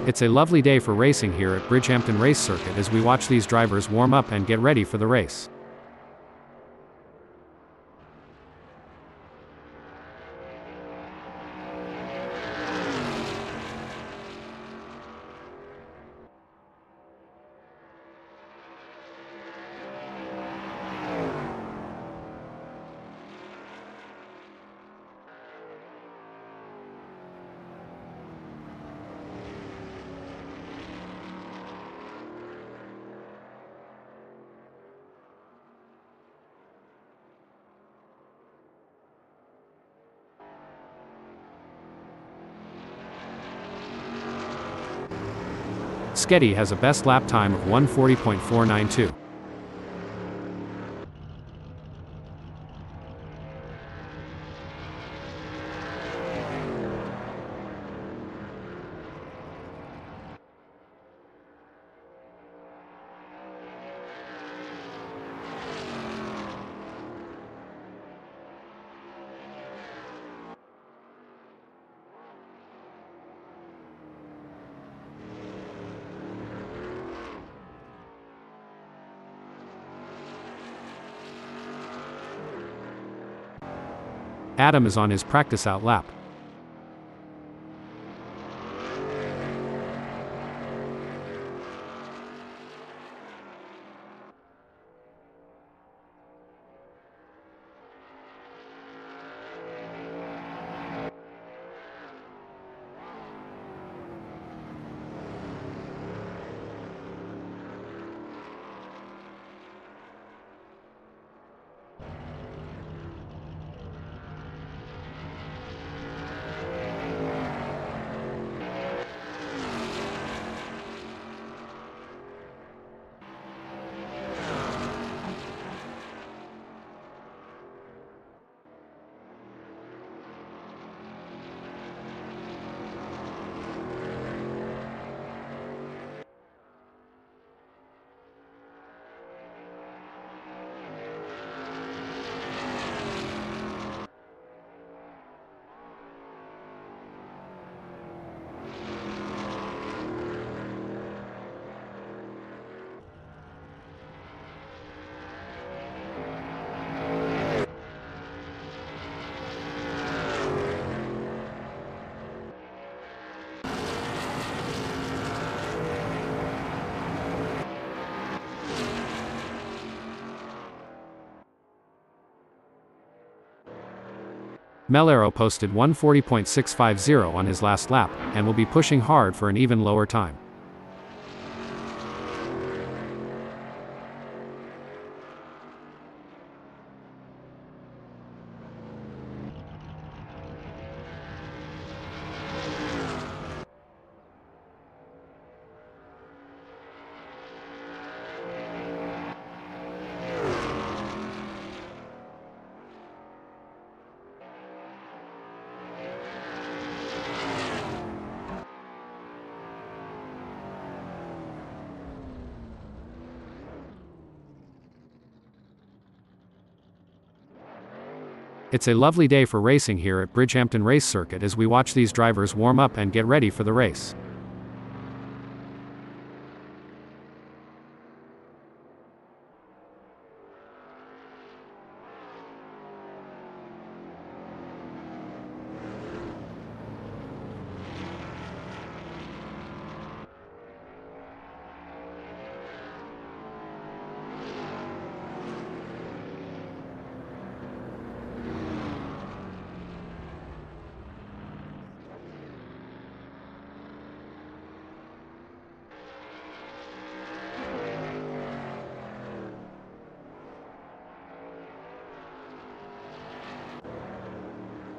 It's a lovely day for racing here at Bridgehampton Race Circuit as we watch these drivers warm up and get ready for the race. Shelby has a best lap time of 1:40.492. Adam is on his practice out lap. Melero posted 1:40.650 on his last lap, and will be pushing hard for an even lower time. It's a lovely day for racing here at Bridgehampton Race Circuit as we watch these drivers warm up and get ready for the race.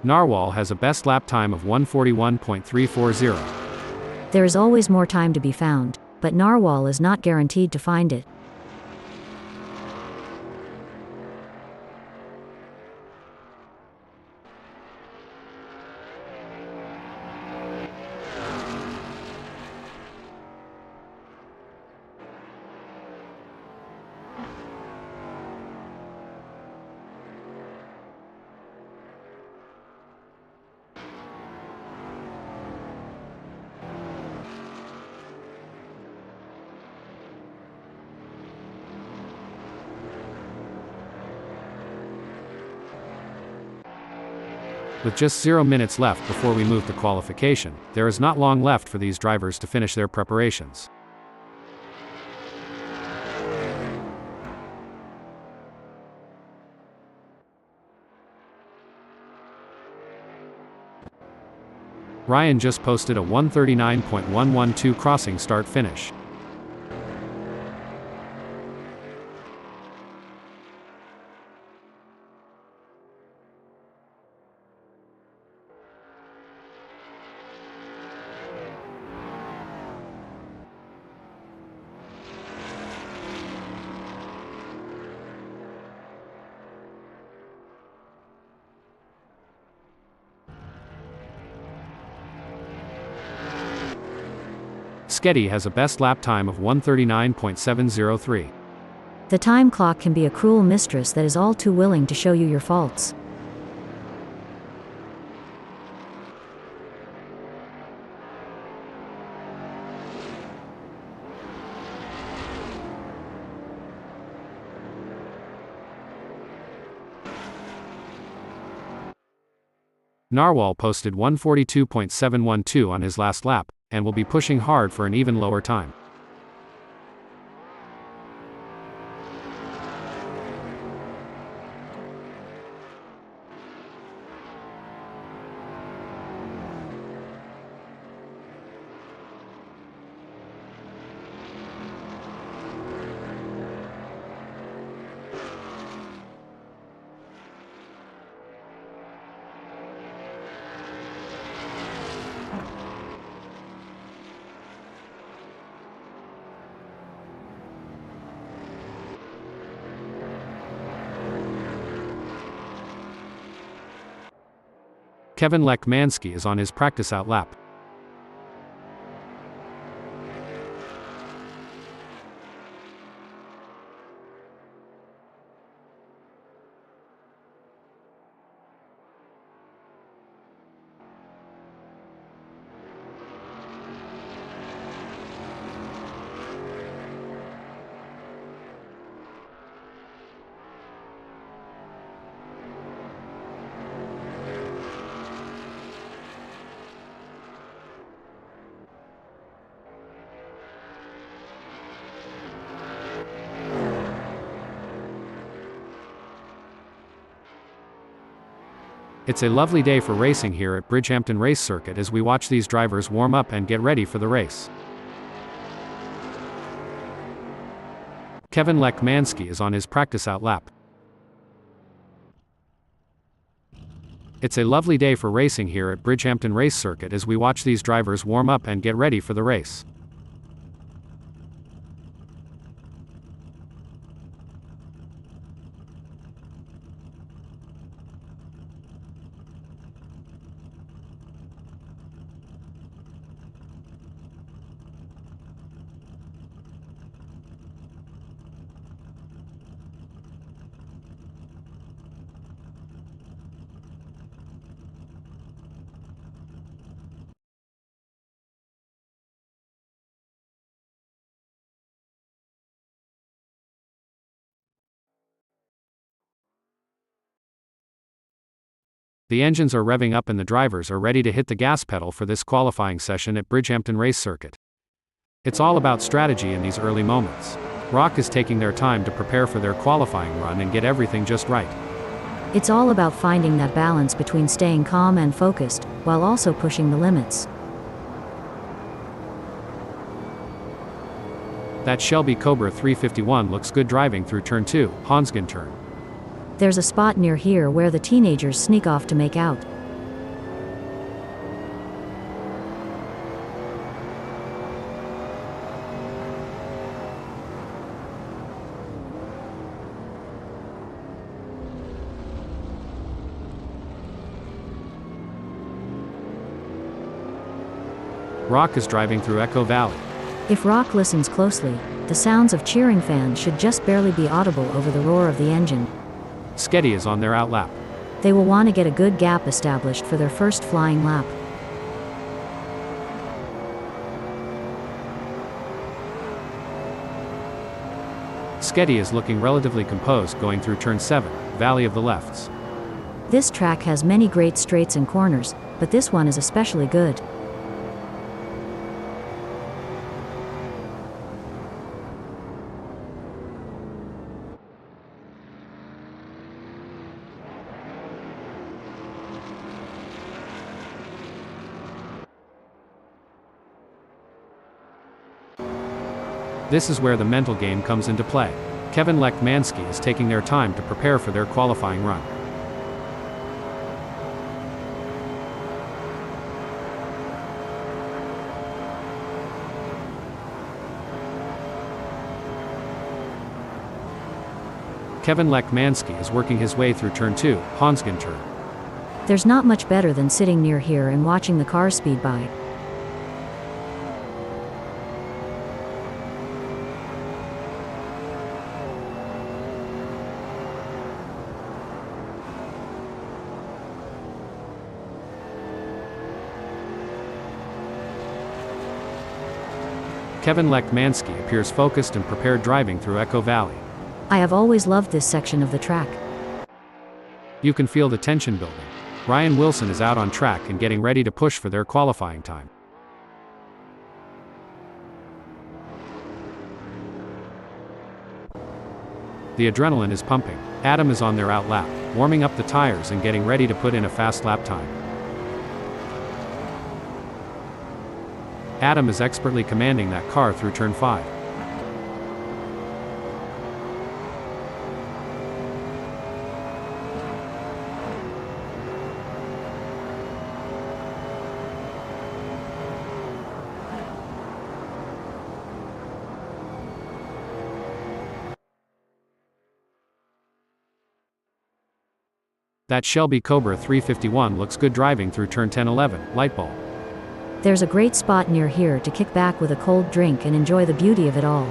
Narwhal has a best lap time of 1:41.340. There is always more time to be found, but Narwhal is not guaranteed to find it. With just 0 minutes left before we move to qualification, there is not long left for these drivers to finish their preparations. Ryan just posted a 1:39.112 crossing start-finish. Shelby has a best lap time of 1:39.703. The time clock can be a cruel mistress that is all too willing to show you your faults. Narwhal posted 1:42.712 on his last lap, and will be pushing hard for an even lower time. Kevin Lekmansky is on his practice out lap. It's a lovely day for racing here at Bridgehampton Race Circuit as we watch these drivers warm up and get ready for the race. Kevin Lekmansky is on his practice out lap. It's a lovely day for racing here at Bridgehampton Race Circuit as we watch these drivers warm up and get ready for the race. The engines are revving up and the drivers are ready to hit the gas pedal for this qualifying session at Bridgehampton Race Circuit. It's all about strategy in these early moments. Rock is taking their time to prepare for their qualifying run and get everything just right. It's all about finding that balance between staying calm and focused, while also pushing the limits. That Shelby Cobra 351 looks good driving through turn 2, Hansgen turn. There's a spot near here where the teenagers sneak off to make out. Rock is driving through Echo Valley. If Rock listens closely, the sounds of cheering fans should just barely be audible over the roar of the engine. Shelby is on their out lap. They will want to get a good gap established for their first flying lap. Shelby is looking relatively composed going through turn 7, Valley of the Lefts. This track has many great straights and corners, but this one is especially good. This is where the mental game comes into play. Kevin Lekmansky is taking their time to prepare for their qualifying run. Kevin Lekmansky is working his way through turn 2, Hansgen turn. There's not much better than sitting near here and watching the cars speed by. Kevin Lekmansky appears focused and prepared driving through Echo Valley. I have always loved this section of the track. You can feel the tension building. Ryan Wilson is out on track and getting ready to push for their qualifying time. The adrenaline is pumping. Adam is on their out lap, warming up the tires and getting ready to put in a fast lap time. Adam is expertly commanding that car through turn 5. That Shelby Cobra 351 looks good driving through turn 10-11, light bulb. There's a great spot near here to kick back with a cold drink and enjoy the beauty of it all.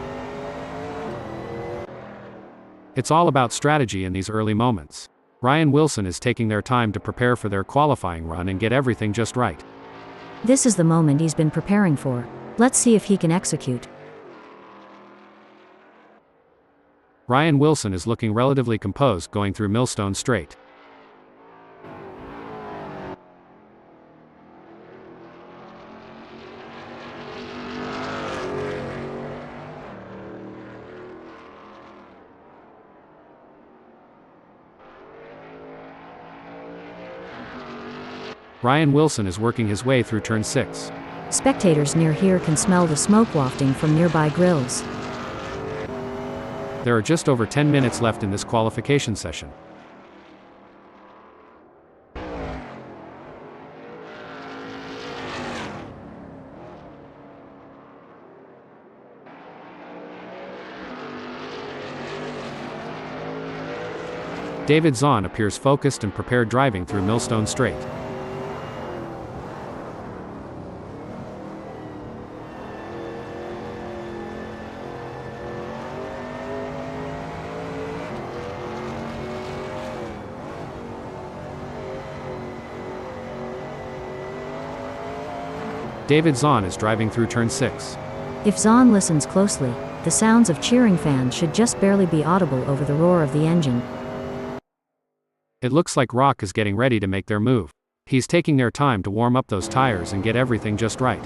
It's all about strategy in these early moments. Ryan Wilson is taking their time to prepare for their qualifying run and get everything just right. This is the moment he's been preparing for. Let's see if he can execute. Ryan Wilson is looking relatively composed going through Millstone Straight. Ryan Wilson is working his way through turn 6. Spectators near here can smell the smoke wafting from nearby grills. There are just over 10 minutes left in this qualification session. David Zahn appears focused and prepared driving through Millstone Straight. David Zahn is driving through turn 6. If Zahn listens closely, the sounds of cheering fans should just barely be audible over the roar of the engine. It looks like Rock is getting ready to make their move. He's taking their time to warm up those tires and get everything just right.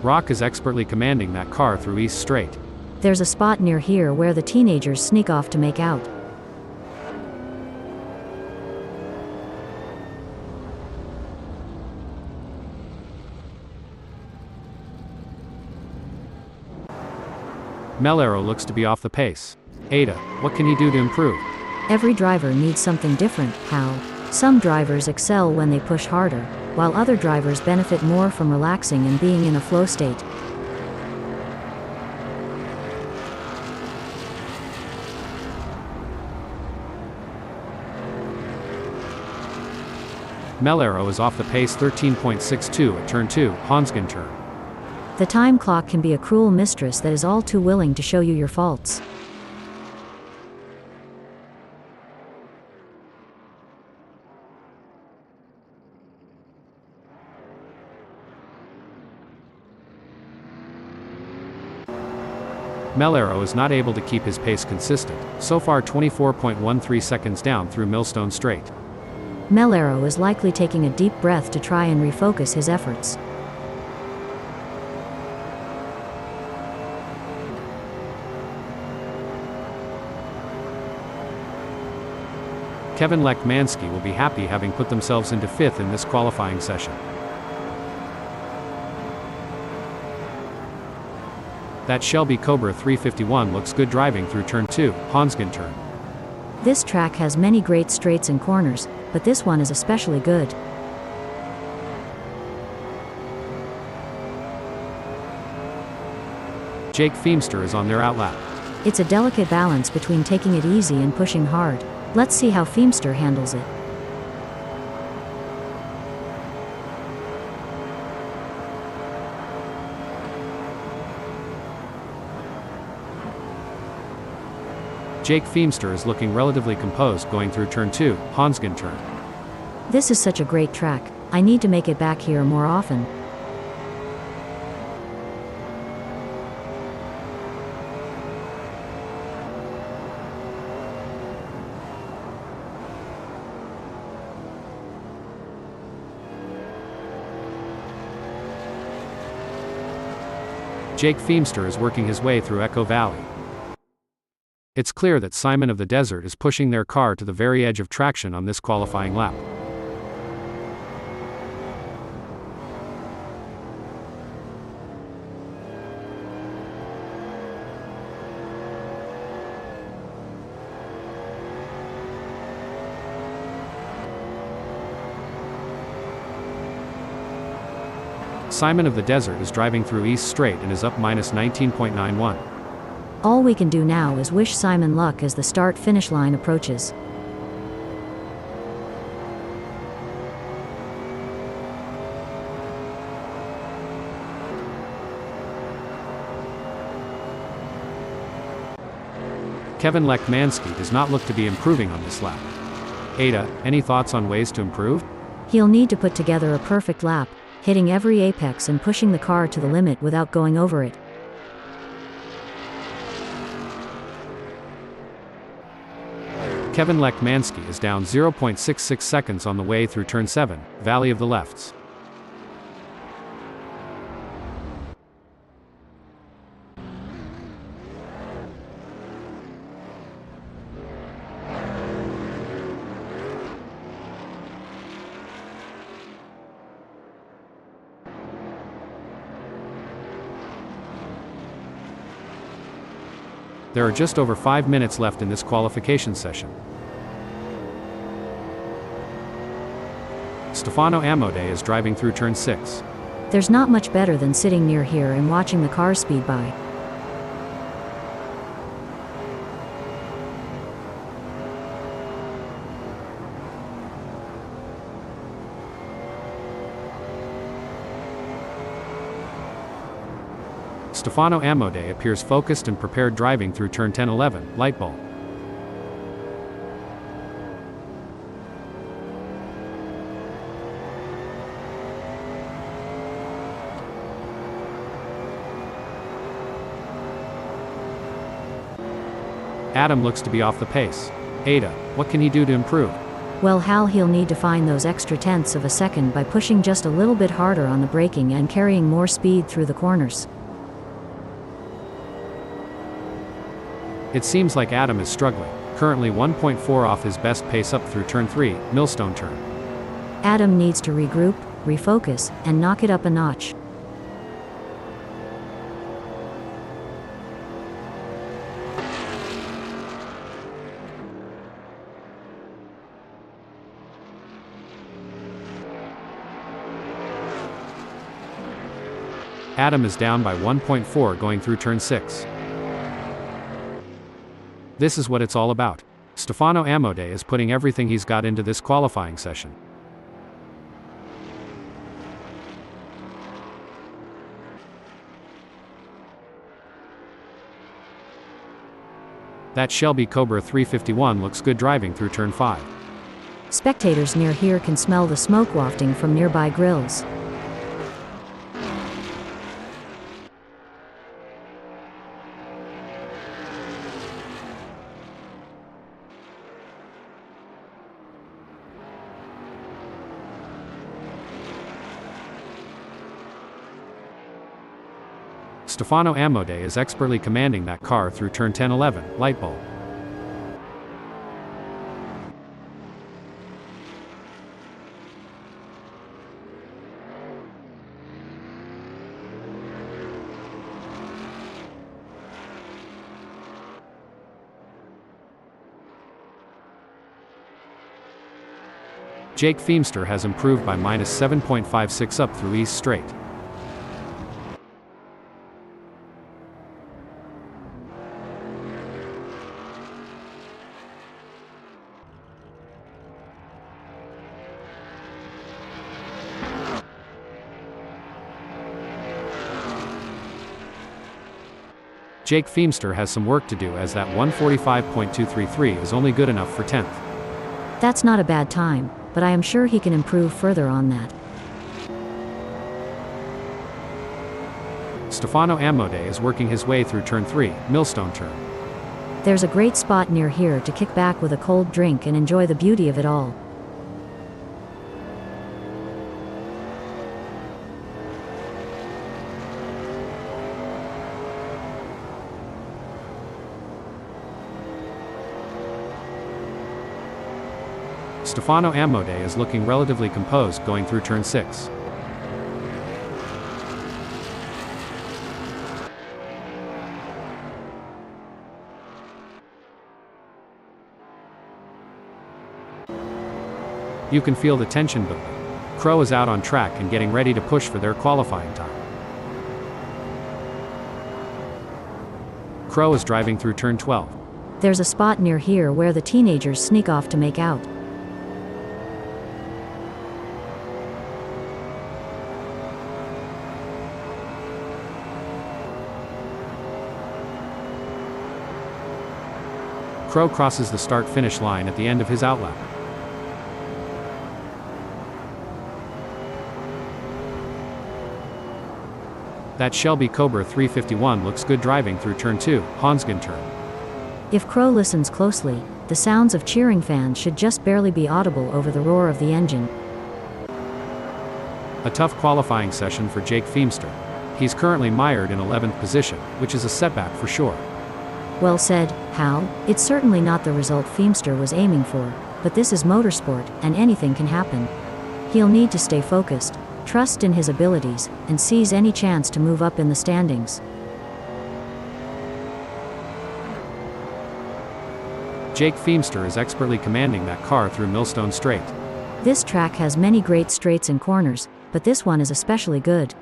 Rock is expertly commanding that car through East Straight. There's a spot near here where the teenagers sneak off to make out. Melero looks to be off the pace. Ada, what can he do to improve? Every driver needs something different. How? Some drivers excel when they push harder, while other drivers benefit more from relaxing and being in a flow state. Melero is off the pace 13.62 at turn 2, Hansgen turn. The time clock can be a cruel mistress that is all too willing to show you your faults. Melero is not able to keep his pace consistent, so far 24.13 seconds down through Millstone Straight. Melero is likely taking a deep breath to try and refocus his efforts. Kevin Lekmansky will be happy having put themselves into 5th in this qualifying session. That Shelby Cobra 351 looks good driving through turn 2, Hansgen turn. This track has many great straights and corners, but this one is especially good. Jake Feemster is on their outlap. It's a delicate balance between taking it easy and pushing hard. Let's see how Feemster handles it. Jake Feemster is looking relatively composed going through turn 2, Hansgen turn. This is such a great track. I need to make it back here more often. Jake Feemster is working his way through Echo Valley. It's clear that Simon of the Desert is pushing their car to the very edge of traction on this qualifying lap. Simon of the Desert is driving through East Straight and is up minus 19.91. All we can do now is wish Simon luck as the start-finish line approaches. Kevin Lekmansky does not look to be improving on this lap. Ada, any thoughts on ways to improve? He'll need to put together a perfect lap, hitting every apex and pushing the car to the limit without going over it. Kevin Lekmansky is down 0.66 seconds on the way through turn 7, Valley of the Lefts. There are just over 5 minutes left in this qualification session. Stefano Amodei is driving through turn 6. There's not much better than sitting near here and watching the cars speed by. Stefano Amodei appears focused and prepared driving through turn 10-11, light bulb. Adam looks to be off the pace. Ada, what can he do to improve? Well, he'll need to find those extra tenths of a second by pushing just a little bit harder on the braking and carrying more speed through the corners. It seems like Adam is struggling, currently 1.4 off his best pace up through turn 3, Millstone turn. Adam needs to regroup, refocus, and knock it up a notch. Adam is down by 1.4 going through turn 6. This is what it's all about. Stefano Amodei is putting everything he's got into this qualifying session. That Shelby Cobra 351 looks good driving through turn 5. Spectators near here can smell the smoke wafting from nearby grills. Stefano Amode is expertly commanding that car through turn 10-11, light bulb. Jake Feemster has improved by -7.56 up through East Straight. Jake Feemster has some work to do as that 145.233 is only good enough for 10th. That's not a bad time, but I am sure he can improve further on that. Stefano Amode is working his way through turn 3, Millstone turn. There's a great spot near here to kick back with a cold drink and enjoy the beauty of it all. Stefano Amode is looking relatively composed going through turn 6. You can feel the tension building. Crow is out on track and getting ready to push for their qualifying time. Crow is driving through turn 12. There's a spot near here where the teenagers sneak off to make out. Crow crosses the start-finish line at the end of his outlap. That Shelby Cobra 351 looks good driving through turn 2, Hansgen turn. If Crow listens closely, the sounds of cheering fans should just barely be audible over the roar of the engine. A tough qualifying session for Jake Feemster. He's currently mired in 11th position, which is a setback for sure. Well said, Hal. It's certainly not the result Feemster was aiming for, but this is motorsport, and anything can happen. He'll need to stay focused, trust in his abilities, and seize any chance to move up in the standings. Jake Feemster is expertly commanding that car through Millstone Straight. This track has many great straights and corners, but this one is especially good.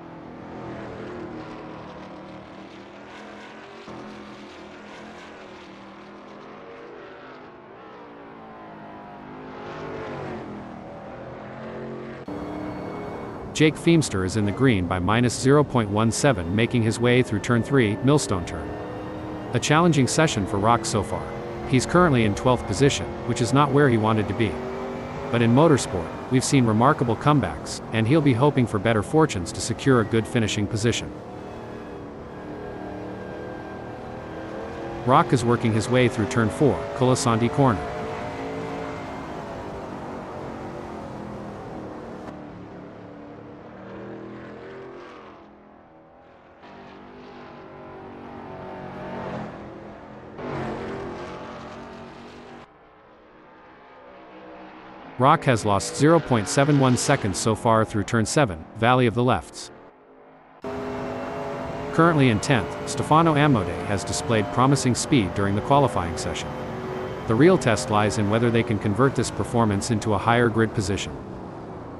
Jake Feemster is in the green by -0.17, making his way through turn 3, Millstone turn. A challenging session for Rock so far. He's currently in 12th position, which is not where he wanted to be. But in motorsport, we've seen remarkable comebacks, and he'll be hoping for better fortunes to secure a good finishing position. Rock is working his way through turn 4, Colasanti corner. Rock has lost 0.71 seconds so far through turn 7, Valley of the Lefts. Currently in 10th, Stefano Amode has displayed promising speed during the qualifying session. The real test lies in whether they can convert this performance into a higher grid position.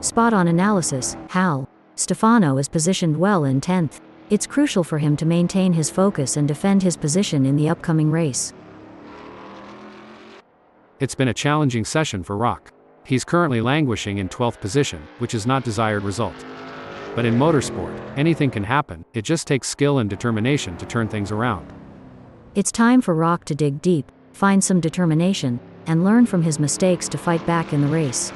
Spot-on analysis, Hal. Stefano is positioned well in 10th. It's crucial for him to maintain his focus and defend his position in the upcoming race. It's been a challenging session for Rock. He's currently languishing in 12th position, which is not desired result. But in motorsport, anything can happen, it just takes skill and determination to turn things around. It's time for Rock to dig deep. find some determination, and learn from his mistakes to fight back in the race.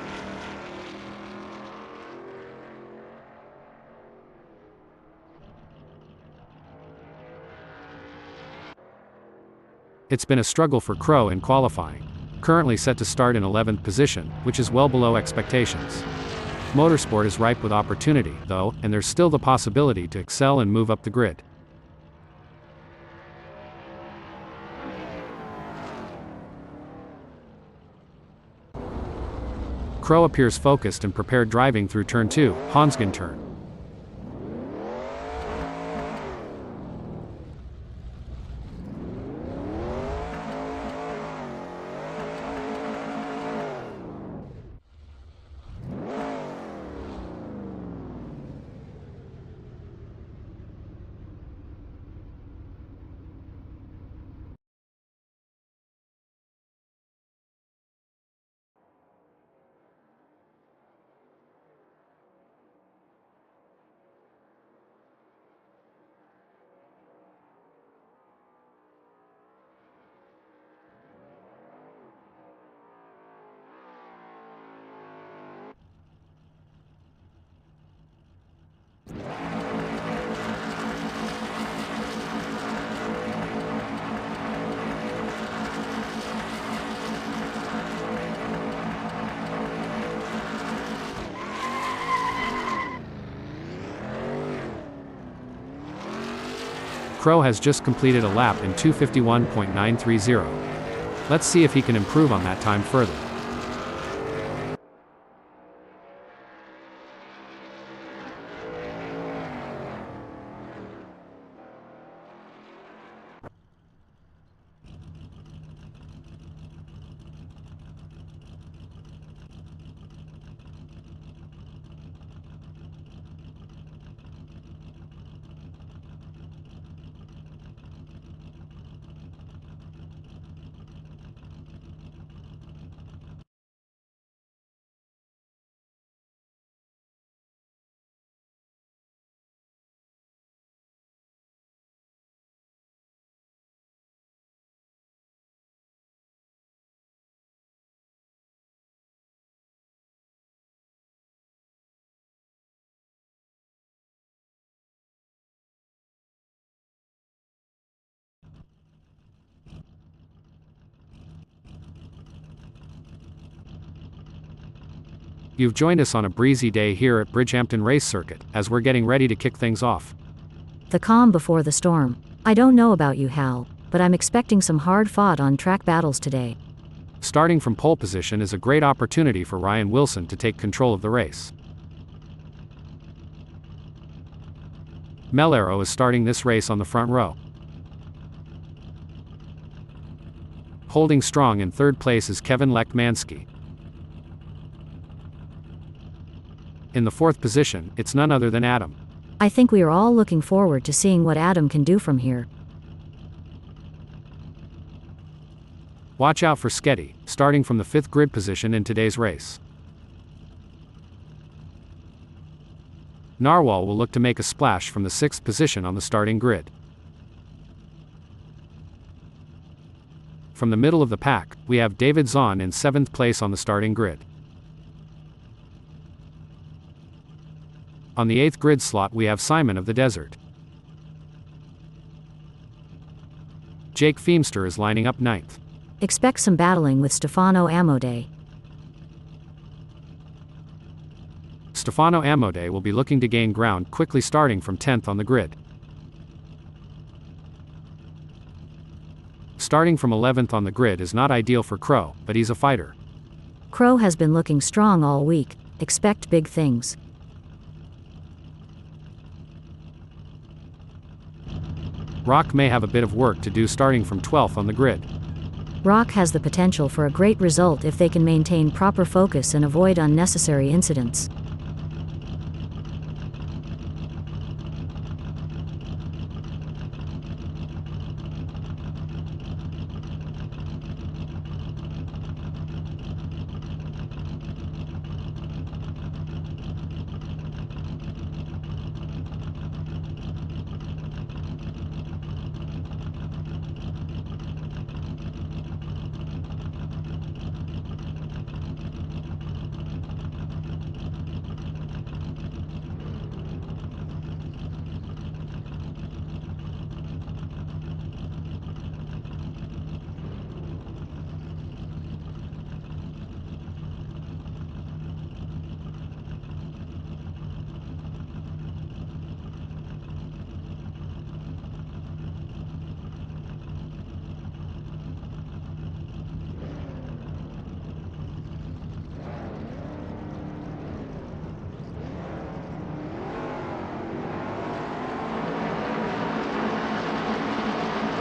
It's been a struggle for Crow in qualifying. Currently set to start in 11th position, which is well below expectations. Motorsport is ripe with opportunity, though, and there's still the possibility to excel and move up the grid. Crow appears focused and prepared driving through turn 2, Hansgen turn. Crow has just completed a lap in 2:51.930. Let's see if he can improve on that time further. You've joined us on a breezy day here at Bridgehampton Race Circuit, as we're getting ready to kick things off. The calm before the storm. I don't know about you, Hal, but I'm expecting some hard-fought on-track battles today. Starting from pole position is a great opportunity for Ryan Wilson to take control of the race. Melero is starting this race on the front row. Holding strong in third place is Kevin Lekmansky. In the fourth position, it's none other than Adam. I think we are all looking forward to seeing what Adam can do from here. Watch out for Sketty, starting from the 5th grid position in today's race. Narwhal will look to make a splash from the 6th position on the starting grid. From the middle of the pack, we have David Zahn in 7th place on the starting grid. On the 8th grid slot we have Simon of the Desert. Jake Feemster is lining up 9th. Expect some battling with Stefano Amodei. Stefano Amodei will be looking to gain ground quickly, starting from 10th on the grid. Starting from 11th on the grid is not ideal for Crow, but he's a fighter. Crow has been looking strong all week. Expect big things. Rock may have a bit of work to do starting from 12th on the grid. Rock has the potential for a great result if they can maintain proper focus and avoid unnecessary incidents.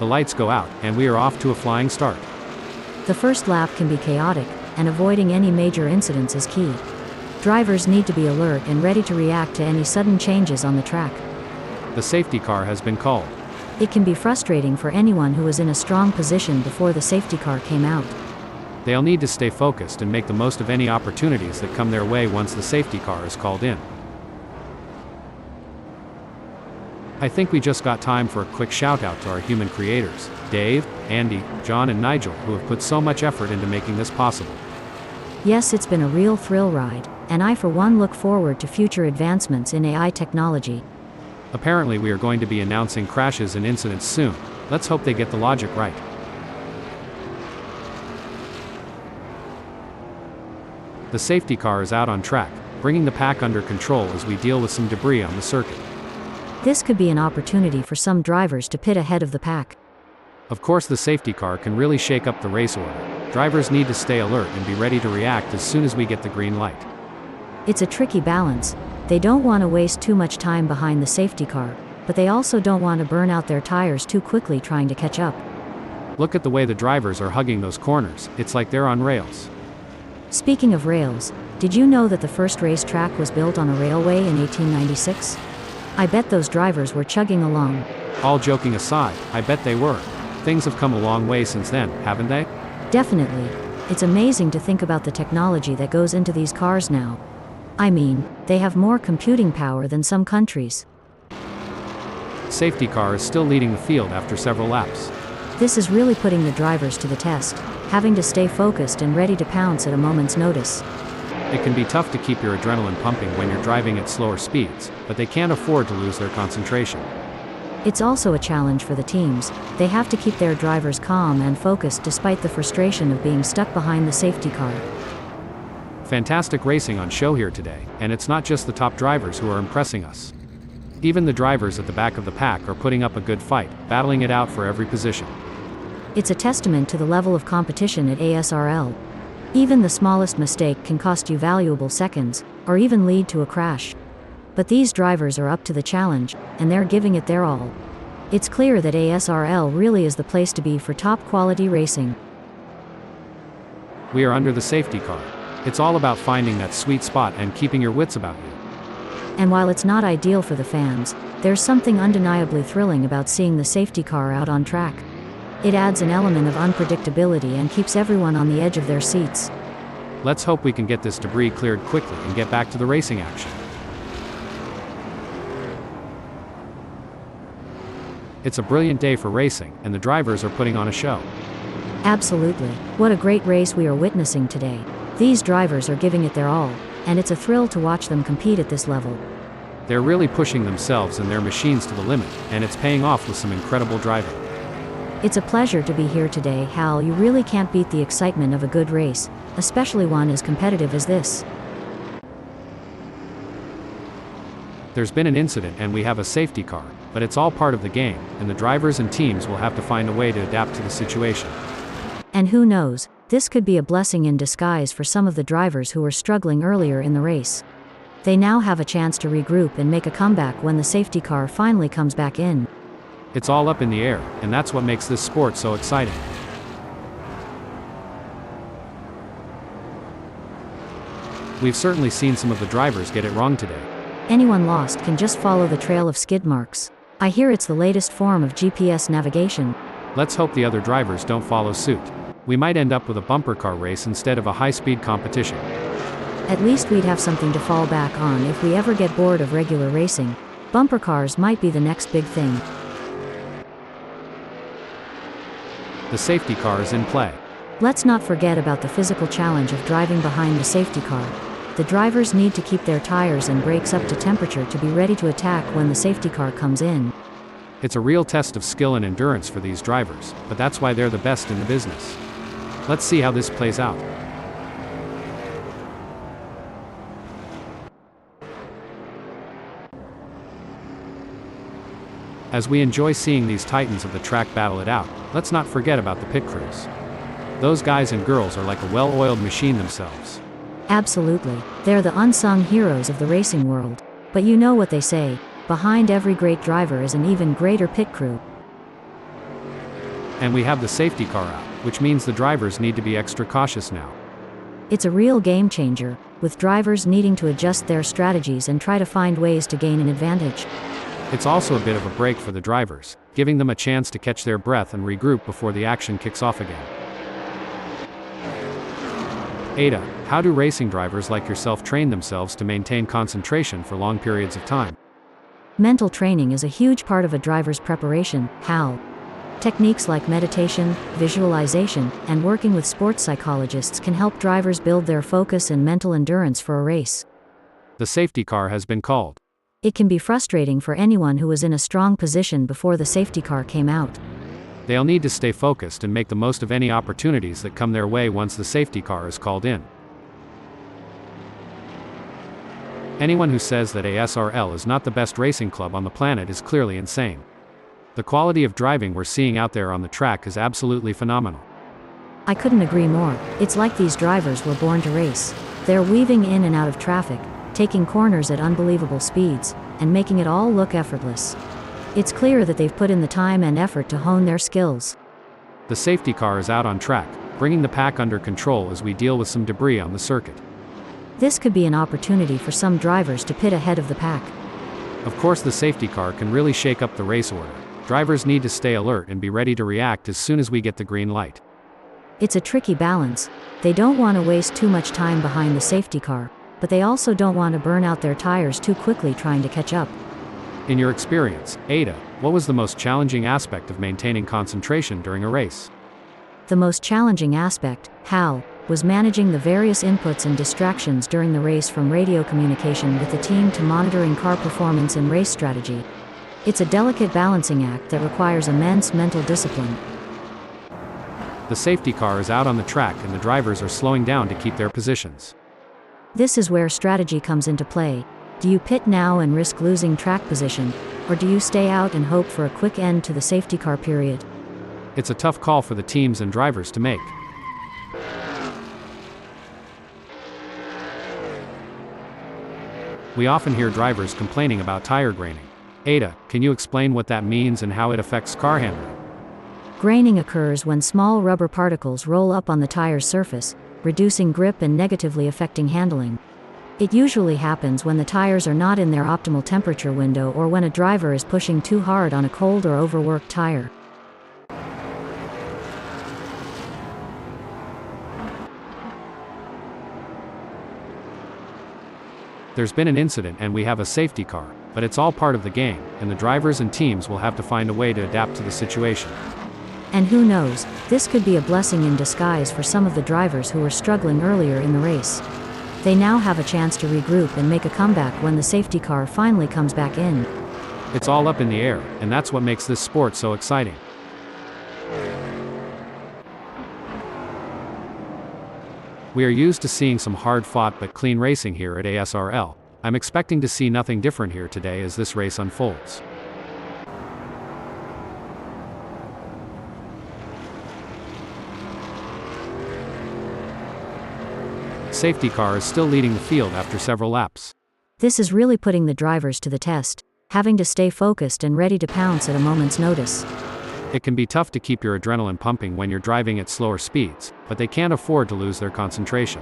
The lights go out, and we are off to a flying start. The first lap can be chaotic, and avoiding any major incidents is key. Drivers need to be alert and ready to react to any sudden changes on the track. The safety car has been called. It can be frustrating for anyone who was in a strong position before the safety car came out. They'll need to stay focused and make the most of any opportunities that come their way once the safety car is called in. I think we just got time for a quick shout out to our human creators, Dave, Andy, John and Nigel, who have put so much effort into making this possible. Yes, it's been a real thrill ride, and I for one look forward to future advancements in AI technology. Apparently we are going to be announcing crashes and incidents soon. Let's hope they get the logic right. The safety car is out on track, bringing the pack under control as we deal with some debris on the circuit. This could be an opportunity for some drivers to pit ahead of the pack. Of course, the safety car can really shake up the race order. Drivers need to stay alert and be ready to react as soon as we get the green light. It's a tricky balance. They don't want to waste too much time behind the safety car, but they also don't want to burn out their tires too quickly trying to catch up. Look at the way the drivers are hugging those corners. It's like they're on rails. Speaking of rails, did you know that the first racetrack was built on a railway in 1896? I bet those drivers were chugging along. All joking aside, I bet they were. Things have come a long way since then, haven't they? Definitely. It's amazing to think about the technology that goes into these cars now. I mean, they have more computing power than some countries. Safety car is still leading the field after several laps. This is really putting the drivers to the test, having to stay focused and ready to pounce at a moment's notice. It can be tough to keep your adrenaline pumping when you're driving at slower speeds, but they can't afford to lose their concentration. It's also a challenge for the teams. They have to keep their drivers calm and focused despite the frustration of being stuck behind the safety car. Fantastic racing on show here today, and it's not just the top drivers who are impressing us. Even the drivers at the back of the pack are putting up a good fight, battling it out for every position. It's a testament to the level of competition at ASRL. Even the smallest mistake can cost you valuable seconds, or even lead to a crash. But these drivers are up to the challenge, and they're giving it their all. It's clear that ASRL really is the place to be for top-quality racing. We are under the safety car. It's all about finding that sweet spot and keeping your wits about you. And while it's not ideal for the fans, there's something undeniably thrilling about seeing the safety car out on track. It adds an element of unpredictability and keeps everyone on the edge of their seats. Let's hope we can get this debris cleared quickly and get back to the racing action. It's a brilliant day for racing, and the drivers are putting on a show. Absolutely. What a great race we are witnessing today. These drivers are giving it their all, and it's a thrill to watch them compete at this level. They're really pushing themselves and their machines to the limit, and it's paying off with some incredible driving. It's a pleasure to be here today, Hal. You really can't beat the excitement of a good race, especially one as competitive as this. There's been an incident and we have a safety car, but it's all part of the game, and the drivers and teams will have to find a way to adapt to the situation. And who knows, this could be a blessing in disguise for some of the drivers who were struggling earlier in the race. They now have a chance to regroup and make a comeback when the safety car finally comes back in. It's all up in the air, and that's what makes this sport so exciting. We've certainly seen some of the drivers get it wrong today. Anyone lost can just follow the trail of skid marks. I hear it's the latest form of GPS navigation. Let's hope the other drivers don't follow suit. We might end up with a bumper car race instead of a high-speed competition. At least we'd have something to fall back on if we ever get bored of regular racing. Bumper cars might be the next big thing. The safety car is in play. Let's not forget about the physical challenge of driving behind the safety car. The drivers need to keep their tires and brakes up to temperature to be ready to attack when the safety car comes in. It's a real test of skill and endurance for these drivers, but that's why they're the best in the business. Let's see how this plays out. As we enjoy seeing these titans of the track battle it out, let's not forget about the pit crews. Those guys and girls are like a well-oiled machine themselves. Absolutely. They're the unsung heroes of the racing world. But you know what they say, behind every great driver is an even greater pit crew. And we have the safety car out, which means the drivers need to be extra cautious now. It's a real game changer, with drivers needing to adjust their strategies and try to find ways to gain an advantage. It's also a bit of a break for the drivers, giving them a chance to catch their breath and regroup before the action kicks off again. Ada, how do racing drivers like yourself train themselves to maintain concentration for long periods of time? Mental training is a huge part of a driver's preparation. How? Techniques like meditation, visualization, and working with sports psychologists can help drivers build their focus and mental endurance for a race. The safety car has been called. It can be frustrating for anyone who was in a strong position before the safety car came out. They'll need to stay focused and make the most of any opportunities that come their way once the safety car is called in. Anyone who says that ASRL is not the best racing club on the planet is clearly insane. The quality of driving we're seeing out there on the track is absolutely phenomenal. I couldn't agree more. It's like these drivers were born to race. They're weaving in and out of traffic, taking corners at unbelievable speeds, and making it all look effortless. It's clear that they've put in the time and effort to hone their skills. The safety car is out on track, bringing the pack under control as we deal with some debris on the circuit. This could be an opportunity for some drivers to pit ahead of the pack. Of course, the safety car can really shake up the race order. Drivers need to stay alert and be ready to react as soon as we get the green light. It's a tricky balance. They don't want to waste too much time behind the safety car, but they also don't want to burn out their tires too quickly trying to catch up. In your experience, Ada, what was the most challenging aspect of maintaining concentration during a race? The most challenging aspect, Hal, was managing the various inputs and distractions during the race, from radio communication with the team to monitoring car performance and race strategy. It's a delicate balancing act that requires immense mental discipline. The safety car is out on the track and the drivers are slowing down to keep their positions. This is where strategy comes into play. Do you pit now and risk losing track position, or do you stay out and hope for a quick end to the safety car period? It's a tough call for the teams and drivers to make. We often hear drivers complaining about tire graining. Ada, can you explain what that means and how it affects car handling? Graining occurs when small rubber particles roll up on the tire's surface, reducing grip and negatively affecting handling. It usually happens when the tires are not in their optimal temperature window or when a driver is pushing too hard on a cold or overworked tire. There's been an incident and we have a safety car, but it's all part of the game, and the drivers and teams will have to find a way to adapt to the situation. And who knows, this could be a blessing in disguise for some of the drivers who were struggling earlier in the race. They now have a chance to regroup and make a comeback when the safety car finally comes back in. It's all up in the air, and that's what makes this sport so exciting. We are used to seeing some hard-fought but clean racing here at ASRL. I'm expecting to see nothing different here today as this race unfolds. Safety car is still leading the field after several laps. This is really putting the drivers to the test, having to stay focused and ready to pounce at a moment's notice. It can be tough to keep your adrenaline pumping when you're driving at slower speeds, but they can't afford to lose their concentration.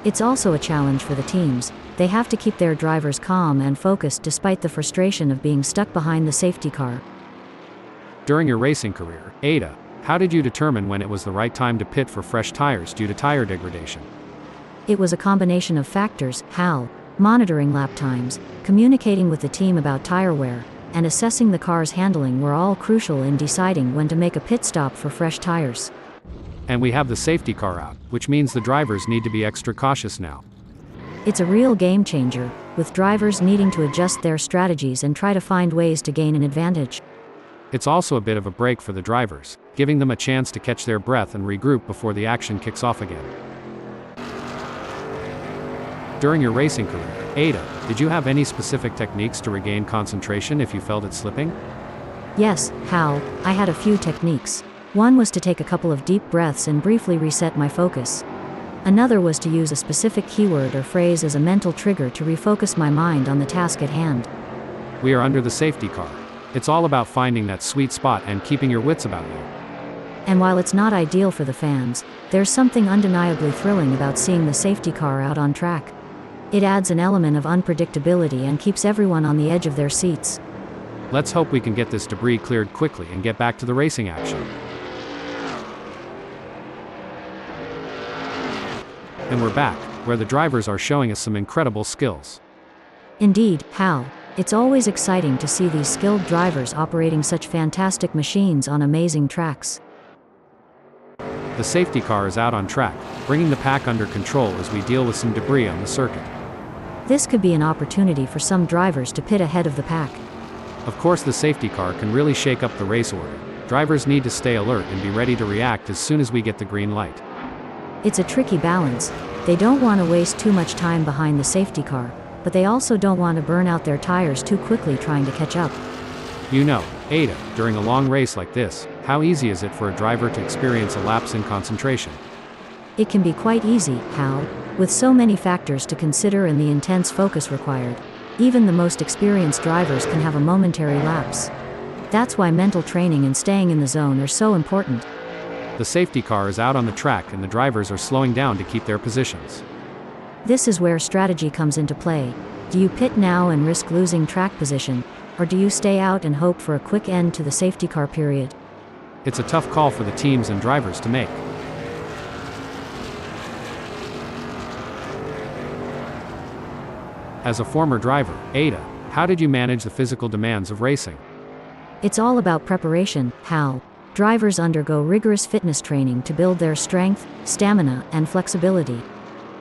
It's also a challenge for the teams. They have to keep their drivers calm and focused despite the frustration of being stuck behind the safety car. During your racing career, Ada, how did you determine when it was the right time to pit for fresh tires due to tire degradation? It was a combination of factors, Hal, monitoring lap times, communicating with the team about tire wear, and assessing the car's handling were all crucial in deciding when to make a pit stop for fresh tires. And we have the safety car out, which means the drivers need to be extra cautious now. It's a real game changer, with drivers needing to adjust their strategies and try to find ways to gain an advantage. It's also a bit of a break for the drivers, giving them a chance to catch their breath and regroup before the action kicks off again. During your racing career, Ada, did you have any specific techniques to regain concentration if you felt it slipping? Yes, Hal, I had a few techniques. One was to take a couple of deep breaths and briefly reset my focus. Another was to use a specific keyword or phrase as a mental trigger to refocus my mind on the task at hand. We are under the safety car. It's all about finding that sweet spot and keeping your wits about you. And while it's not ideal for the fans, there's something undeniably thrilling about seeing the safety car out on track. It adds an element of unpredictability and keeps everyone on the edge of their seats. Let's hope we can get this debris cleared quickly and get back to the racing action. And we're back, where the drivers are showing us some incredible skills. Indeed, Hal. It's always exciting to see these skilled drivers operating such fantastic machines on amazing tracks. The safety car is out on track, bringing the pack under control as we deal with some debris on the circuit. This could be an opportunity for some drivers to pit ahead of the pack. Of course, the safety car can really shake up the race order. Drivers need to stay alert and be ready to react as soon as we get the green light. It's a tricky balance. They don't want to waste too much time behind the safety car, but they also don't want to burn out their tires too quickly trying to catch up. You know, Ada, during a long race like this, how easy is it for a driver to experience a lapse in concentration? It can be quite easy, Hal, with so many factors to consider and the intense focus required. Even the most experienced drivers can have a momentary lapse. That's why mental training and staying in the zone are so important. The safety car is out on the track and the drivers are slowing down to keep their positions. This is where strategy comes into play. Do you pit now and risk losing track position, or do you stay out and hope for a quick end to the safety car period? It's a tough call for the teams and drivers to make. As a former driver, Ada, how did you manage the physical demands of racing? It's all about preparation, Hal. Drivers undergo rigorous fitness training to build their strength, stamina, and flexibility.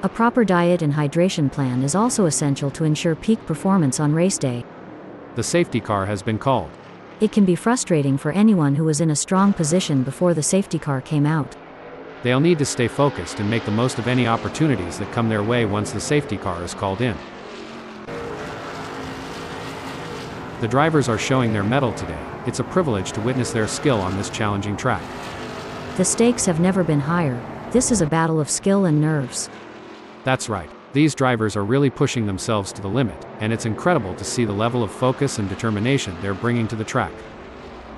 A proper diet and hydration plan is also essential to ensure peak performance on race day. The safety car has been called. It can be frustrating for anyone who was in a strong position before the safety car came out. They'll need to stay focused and make the most of any opportunities that come their way once the safety car is called in. The drivers are showing their mettle today. It's a privilege to witness their skill on this challenging track. The stakes have never been higher. This is a battle of skill and nerves. That's right. These drivers are really pushing themselves to the limit, and it's incredible to see the level of focus and determination they're bringing to the track.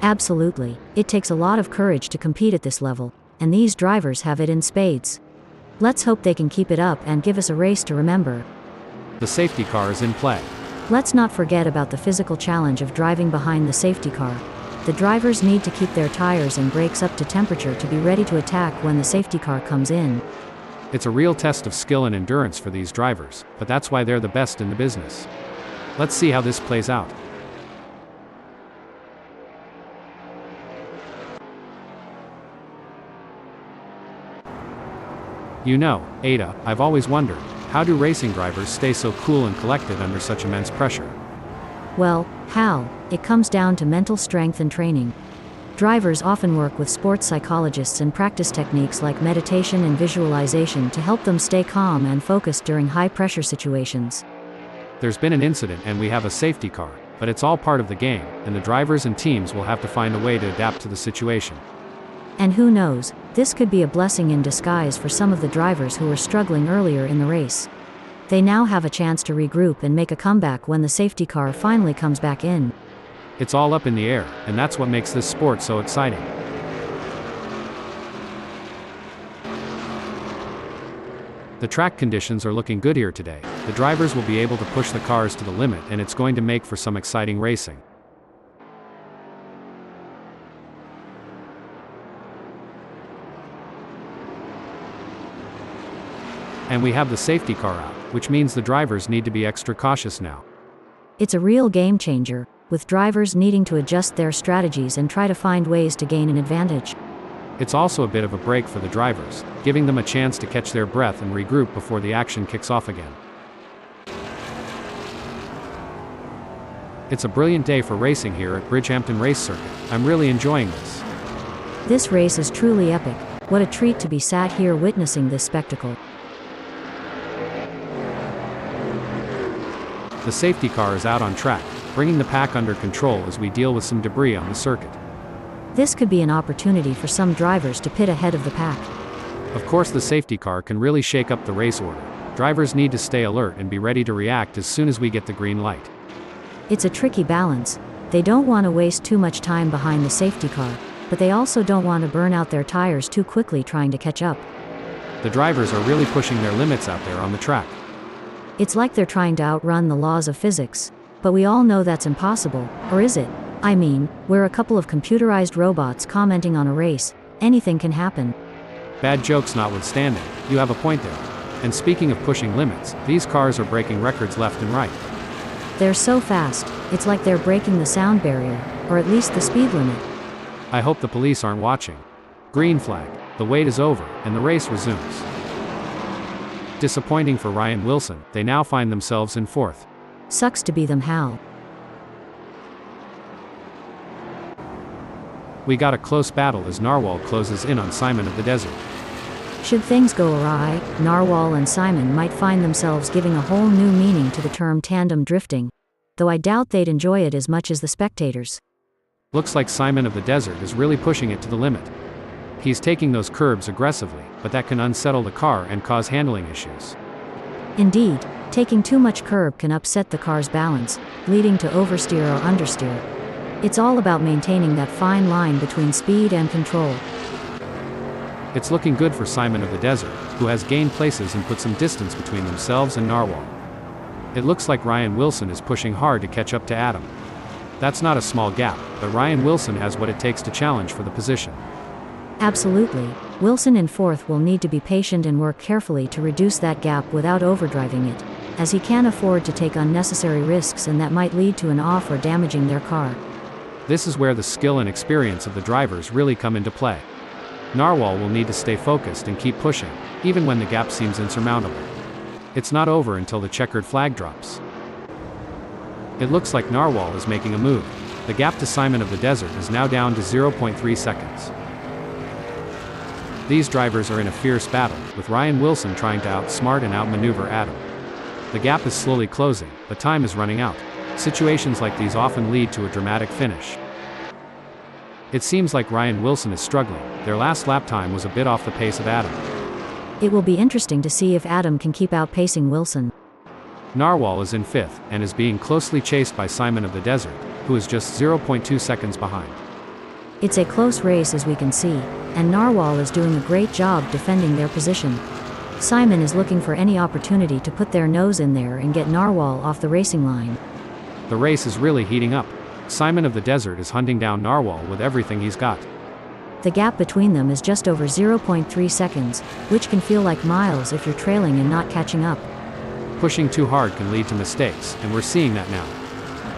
Absolutely. It takes a lot of courage to compete at this level, and these drivers have it in spades. Let's hope they can keep it up and give us a race to remember. The safety car is in play. Let's not forget about the physical challenge of driving behind the safety car. The drivers need to keep their tires and brakes up to temperature to be ready to attack when the safety car comes in. It's a real test of skill and endurance for these drivers, but that's why they're the best in the business. Let's see how this plays out. You know, Ada, I've always wondered, how do racing drivers stay so cool and collected under such immense pressure? Well, Hal, it comes down to mental strength and training. Drivers often work with sports psychologists and practice techniques like meditation and visualization to help them stay calm and focused during high-pressure situations. There's been an incident and we have a safety car, but it's all part of the game, and the drivers and teams will have to find a way to adapt to the situation. And who knows, this could be a blessing in disguise for some of the drivers who were struggling earlier in the race. They now have a chance to regroup and make a comeback when the safety car finally comes back in. It's all up in the air, and that's what makes this sport so exciting. The track conditions are looking good here today. The drivers will be able to push the cars to the limit, and it's going to make for some exciting racing. And we have the safety car out, which means the drivers need to be extra cautious now. It's a real game changer, with drivers needing to adjust their strategies and try to find ways to gain an advantage. It's also a bit of a break for the drivers, giving them a chance to catch their breath and regroup before the action kicks off again. It's a brilliant day for racing here at Bridgehampton Race Circuit. I'm really enjoying this. This race is truly epic. What a treat to be sat here witnessing this spectacle. The safety car is out on track, bringing the pack under control as we deal with some debris on the circuit. This could be an opportunity for some drivers to pit ahead of the pack. Of course, the safety car can really shake up the race order. Drivers need to stay alert and be ready to react as soon as we get the green light. It's a tricky balance. They don't want to waste too much time behind the safety car, but they also don't want to burn out their tires too quickly trying to catch up. The drivers are really pushing their limits out there on the track. It's like they're trying to outrun the laws of physics. But we all know that's impossible, or is it? I mean, we're a couple of computerized robots commenting on a race. Anything can happen. Bad jokes notwithstanding, you have a point there. And speaking of pushing limits, these cars are breaking records left and right. They're so fast, it's like they're breaking the sound barrier, or at least the speed limit. I hope the police aren't watching. Green flag, the wait is over, and the race resumes. Disappointing for Ryan Wilson, they now find themselves in fourth. Sucks to be them, Hal. We got a close battle as Narwhal closes in on Simon of the Desert. Should things go awry, Narwhal and Simon might find themselves giving a whole new meaning to the term tandem drifting, though I doubt they'd enjoy it as much as the spectators. Looks like Simon of the Desert is really pushing it to the limit. He's taking those curbs aggressively, but that can unsettle the car and cause handling issues. Indeed, taking too much curb can upset the car's balance, leading to oversteer or understeer. It's all about maintaining that fine line between speed and control. It's looking good for Simon of the Desert, who has gained places and put some distance between themselves and Narwhal. It looks like Ryan Wilson is pushing hard to catch up to Adam. That's not a small gap, but Ryan Wilson has what it takes to challenge for the position. Absolutely. Wilson in fourth will need to be patient and work carefully to reduce that gap without overdriving it, as he can't afford to take unnecessary risks, and that might lead to an off or damaging their car. This is where the skill and experience of the drivers really come into play. Narwhal will need to stay focused and keep pushing, even when the gap seems insurmountable. It's not over until the checkered flag drops. It looks like Narwhal is making a move. The gap to Simon of the Desert is now down to 0.3 seconds. These drivers are in a fierce battle, with Ryan Wilson trying to outsmart and outmaneuver Adam. The gap is slowly closing, but time is running out. Situations like these often lead to a dramatic finish. It seems like Ryan Wilson is struggling. Their last lap time was a bit off the pace of Adam. It will be interesting to see if Adam can keep outpacing Wilson. Narwhal is in fifth, and is being closely chased by Simon of the Desert, who is just 0.2 seconds behind. It's a close race as we can see, and Narwhal is doing a great job defending their position. Simon is looking for any opportunity to put their nose in there and get Narwhal off the racing line. The race is really heating up. Simon of the Desert is hunting down Narwhal with everything he's got. The gap between them is just over 0.3 seconds, which can feel like miles if you're trailing and not catching up. Pushing too hard can lead to mistakes, and we're seeing that now.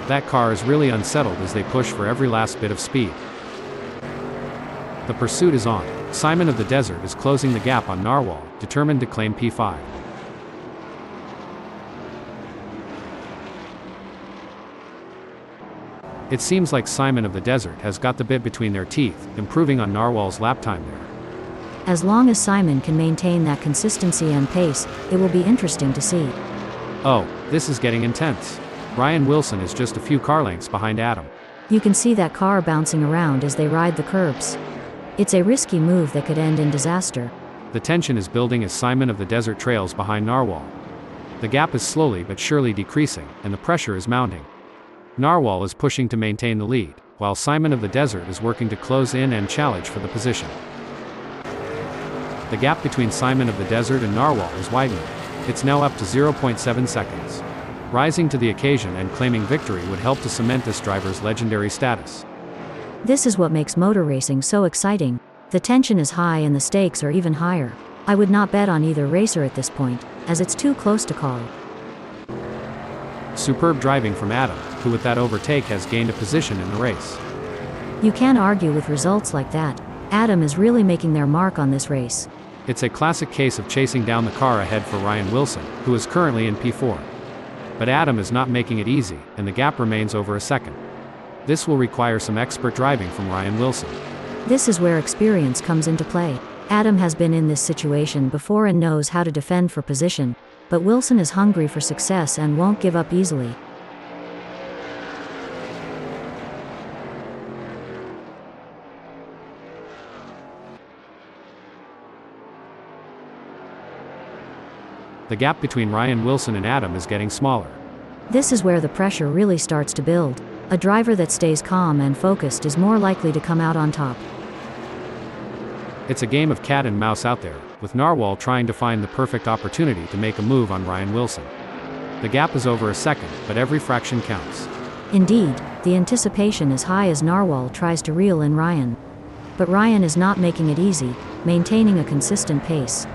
That car is really unsettled as they push for every last bit of speed. The pursuit is on. Simon of the Desert is closing the gap on Narwhal, determined to claim P5. It seems like Simon of the Desert has got the bit between their teeth, improving on Narwhal's lap time there. As long as Simon can maintain that consistency and pace, it will be interesting to see. Oh, this is getting intense. Ryan Wilson is just a few car lengths behind Adam. You can see that car bouncing around as they ride the curbs. It's a risky move that could end in disaster. The tension is building as Simon of the Desert trails behind Narwhal. The gap is slowly but surely decreasing, and the pressure is mounting. Narwhal is pushing to maintain the lead, while Simon of the Desert is working to close in and challenge for the position. The gap between Simon of the Desert and Narwhal is widening. It's now up to 0.7 seconds. Rising to the occasion and claiming victory would help to cement this driver's legendary status. This is what makes motor racing so exciting. The tension is high and the stakes are even higher. I would not bet on either racer at this point, as it's too close to call. Superb driving from Adam, who with that overtake has gained a position in the race. You can't argue with results like that. Adam is really making their mark on this race. It's a classic case of chasing down the car ahead for Ryan Wilson, who is currently in P4. But Adam is not making it easy, and the gap remains over a second. This will require some expert driving from Ryan Wilson. This is where experience comes into play. Adam has been in this situation before and knows how to defend for position, but Wilson is hungry for success and won't give up easily. The gap between Ryan Wilson and Adam is getting smaller. This is where the pressure really starts to build. A driver that stays calm and focused is more likely to come out on top. It's a game of cat and mouse out there, with Narwhal trying to find the perfect opportunity to make a move on Ryan Wilson. The gap is over a second, but every fraction counts. Indeed, the anticipation is high as Narwhal tries to reel in Ryan. But Ryan is not making it easy, maintaining a consistent pace.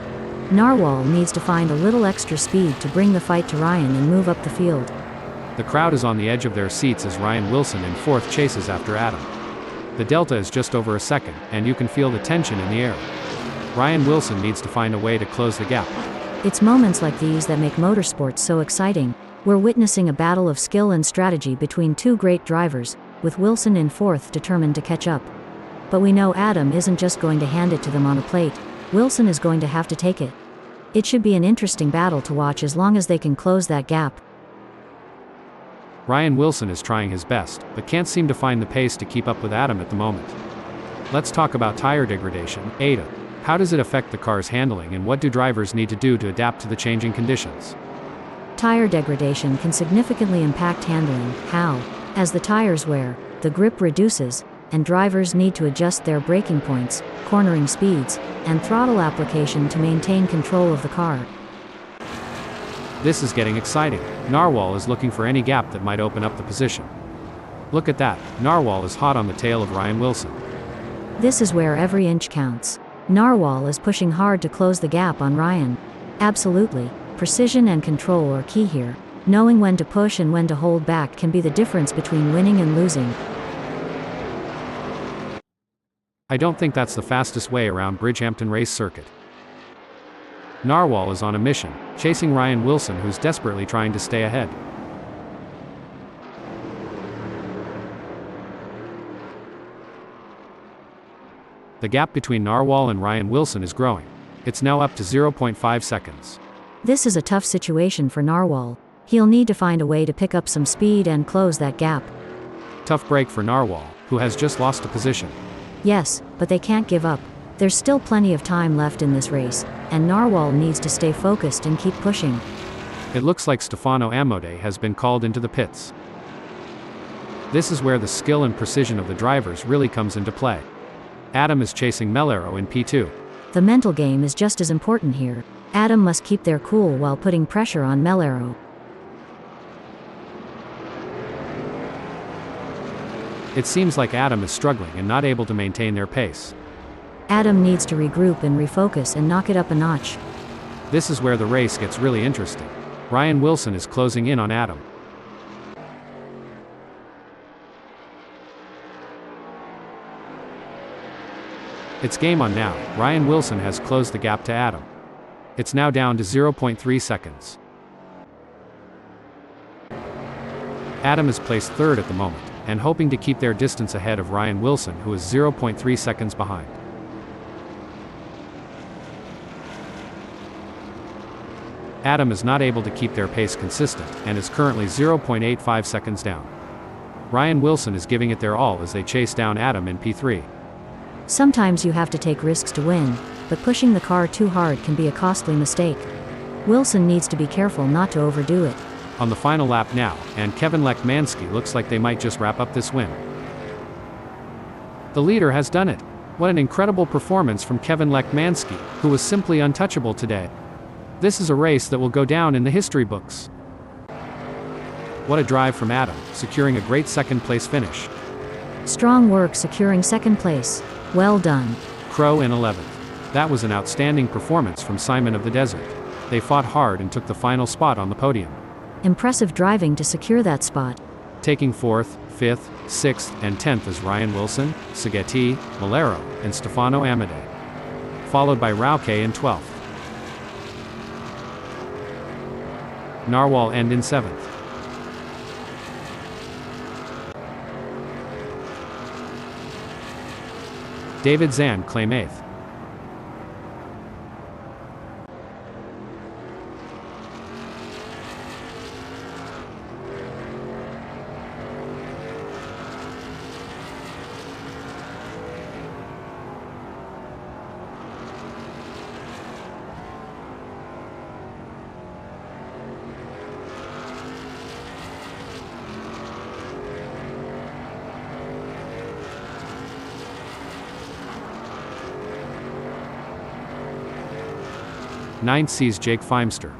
Narwhal needs to find a little extra speed to bring the fight to Ryan and move up the field. The crowd is on the edge of their seats as Ryan Wilson in fourth chases after Adam. The delta is just over a second, and you can feel the tension in the air. Ryan Wilson needs to find a way to close the gap. It's moments like these that make motorsports so exciting. We're witnessing a battle of skill and strategy between two great drivers, with Wilson in fourth determined to catch up. But we know Adam isn't just going to hand it to them on a plate. Wilson is going to have to take it. It should be an interesting battle to watch as long as they can close that gap. Ryan Wilson is trying his best, but can't seem to find the pace to keep up with Adam at the moment. Let's talk about tire degradation. Ada. How does it affect the car's handling, and what do drivers need to do to adapt to the changing conditions? Tire degradation can significantly impact handling. How? As the tires wear, the grip reduces, and drivers need to adjust their braking points, cornering speeds, and throttle application to maintain control of the car. This is getting exciting. Narwhal is looking for any gap that might open up the position. Look at that, Narwhal is hot on the tail of Ryan Wilson. This is where every inch counts. Narwhal is pushing hard to close the gap on Ryan. Absolutely, precision and control are key here. Knowing when to push and when to hold back can be the difference between winning and losing. I don't think that's the fastest way around Bridgehampton race circuit. Narwhal is on a mission, chasing Ryan Wilson, who's desperately trying to stay ahead. The gap between Narwhal and Ryan Wilson is growing. It's now up to 0.5 seconds. This is a tough situation for Narwhal. He'll need to find a way to pick up some speed and close that gap. Tough break for Narwhal, who has just lost a position. Yes, but they can't give up. There's still plenty of time left in this race, and Narwhal needs to stay focused and keep pushing. It looks like Stefano Amodei has been called into the pits. This is where the skill and precision of the drivers really comes into play. Adam is chasing Mellero in P2. The mental game is just as important here. Adam must keep their cool while putting pressure on Mellero. It seems like Adam is struggling and not able to maintain their pace. Adam needs to regroup and refocus and knock it up a notch. This is where the race gets really interesting. Ryan Wilson is closing in on Adam. It's game on now. Ryan Wilson has closed the gap to Adam. It's now down to 0.3 seconds. Adam is placed third at the moment, and hoping to keep their distance ahead of Ryan Wilson, who is 0.3 seconds behind. Adam is not able to keep their pace consistent, and is currently 0.85 seconds down. Ryan Wilson is giving it their all as they chase down Adam in P3. Sometimes you have to take risks to win, but pushing the car too hard can be a costly mistake. Wilson needs to be careful not to overdo it. On the final lap now, and Kevin Lekmanski looks like they might just wrap up this win. The leader has done it. What an incredible performance from Kevin Lekmanski, who was simply untouchable today. This is a race that will go down in the history books. What a drive from Adam, securing a great second-place finish. Strong work securing second place. Well done. Crow in 11th. That was an outstanding performance from Simon of the Desert. They fought hard and took the final spot on the podium. Impressive driving to secure that spot. Taking 4th, 5th, 6th, and 10th is Ryan Wilson, Seghetti, Mellero, and Stefano Amodei. Followed by Rauke in 12th. Narwhal end in 7th. David Zand claim 8th. Ninth sees Jake Feimster.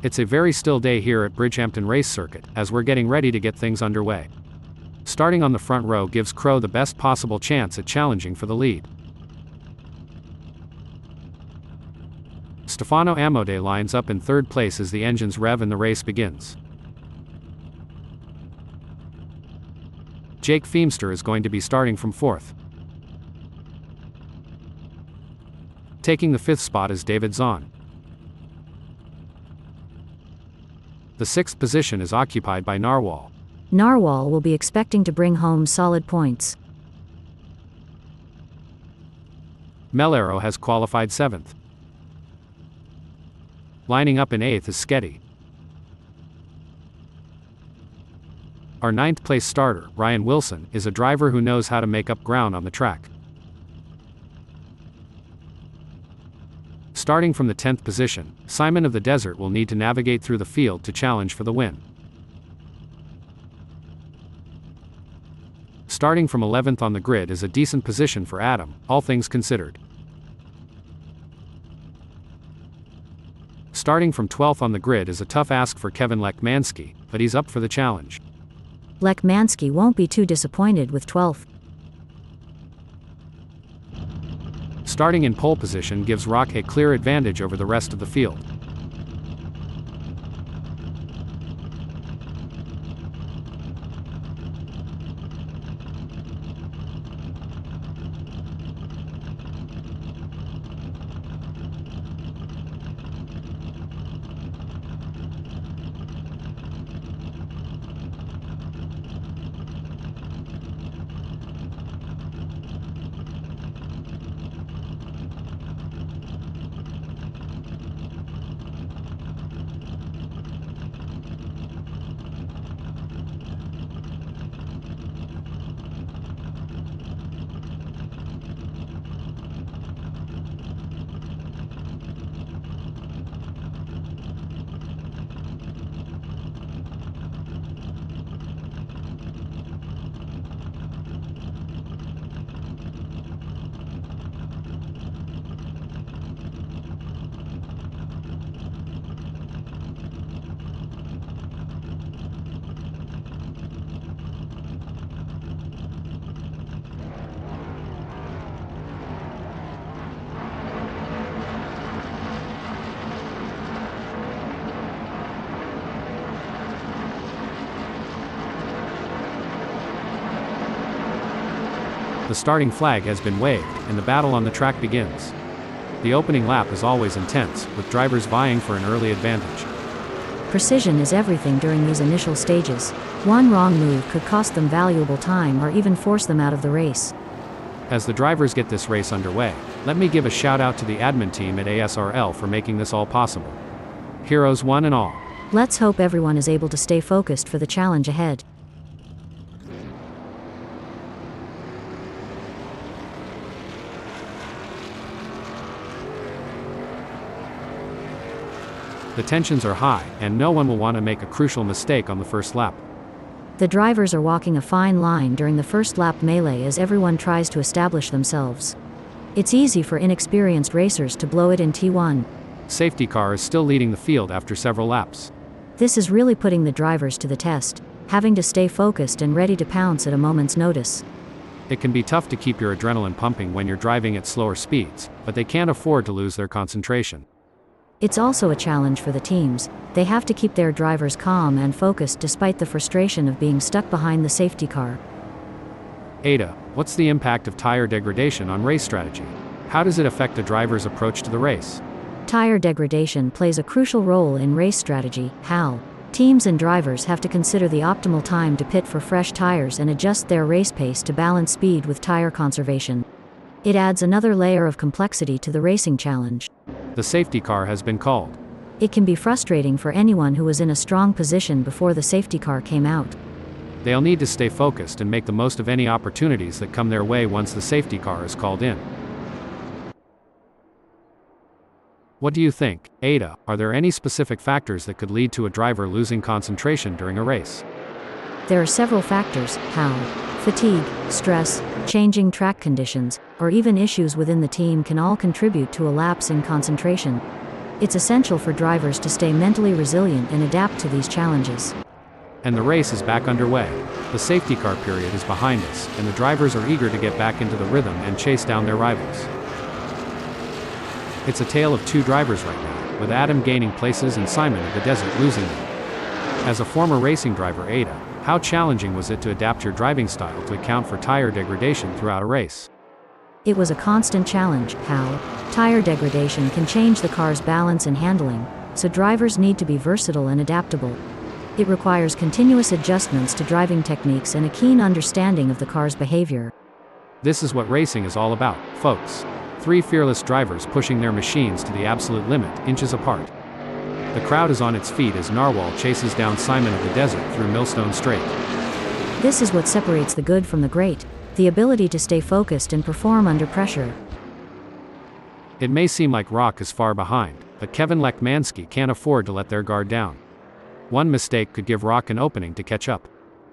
It's a very still day here at Bridgehampton Race Circuit, as we're getting ready to get things underway. Starting on the front row gives Crow the best possible chance at challenging for the lead. Stefano Amodei lines up in third place as the engines rev and the race begins. Jake Feimster is going to be starting from fourth. Taking the fifth spot is David Zahn. The sixth position is occupied by Narwhal. Narwhal will be expecting to bring home solid points. Melero has qualified seventh. Lining up in eighth is Sketty. Our ninth place starter, Ryan Wilson, is a driver who knows how to make up ground on the track. Starting from the 10th position, Simon of the Desert will need to navigate through the field to challenge for the win. Starting from 11th on the grid is a decent position for Adam, all things considered. Starting from 12th on the grid is a tough ask for Kevin Lekmansky, but he's up for the challenge. Lekmansky won't be too disappointed with 12th. Starting in pole position gives Rock a clear advantage over the rest of the field. The starting flag has been waved, and the battle on the track begins. The opening lap is always intense, with drivers vying for an early advantage. Precision is everything during these initial stages. One wrong move could cost them valuable time or even force them out of the race. As the drivers get this race underway, let me give a shout out to the admin team at ASRL for making this all possible. Heroes one and all. Let's hope everyone is able to stay focused for the challenge ahead. The tensions are high, and no one will want to make a crucial mistake on the first lap. The drivers are walking a fine line during the first lap melee as everyone tries to establish themselves. It's easy for inexperienced racers to blow it in T1. Safety car is still leading the field after several laps. This is really putting the drivers to the test, having to stay focused and ready to pounce at a moment's notice. It can be tough to keep your adrenaline pumping when you're driving at slower speeds, but they can't afford to lose their concentration. It's also a challenge for the teams. They have to keep their drivers calm and focused despite the frustration of being stuck behind the safety car. Ada, what's the impact of tire degradation on race strategy? How does it affect a driver's approach to the race? Tire degradation plays a crucial role in race strategy. How? Teams and drivers have to consider the optimal time to pit for fresh tires and adjust their race pace to balance speed with tire conservation. It adds another layer of complexity to the racing challenge. The safety car has been called. It can be frustrating for anyone who was in a strong position before the safety car came out. They'll need to stay focused and make the most of any opportunities that come their way once the safety car is called in. What do you think, Ada? Are there any specific factors that could lead to a driver losing concentration during a race? There are several factors: how, fatigue, stress, changing track conditions, or even issues within the team can all contribute to a lapse in concentration. It's essential for drivers to stay mentally resilient and adapt to these challenges. And the race is back underway. The safety car period is behind us, and the drivers are eager to get back into the rhythm and chase down their rivals. It's a tale of two drivers right now, with Adam gaining places and Simon of the Desert losing them. As a former racing driver, Ada, how challenging was it to adapt your driving style to account for tire degradation throughout a race? It was a constant challenge. How? Tire degradation can change the car's balance and handling, so drivers need to be versatile and adaptable. It requires continuous adjustments to driving techniques and a keen understanding of the car's behavior. This is what racing is all about, folks. Three fearless drivers pushing their machines to the absolute limit, inches apart. The crowd is on its feet as Narwhal chases down Simon of the Desert through Millstone Strait. This is what separates the good from the great, the ability to stay focused and perform under pressure. It may seem like Rock is far behind, but Kevin Lekmansky can't afford to let their guard down. One mistake could give Rock an opening to catch up.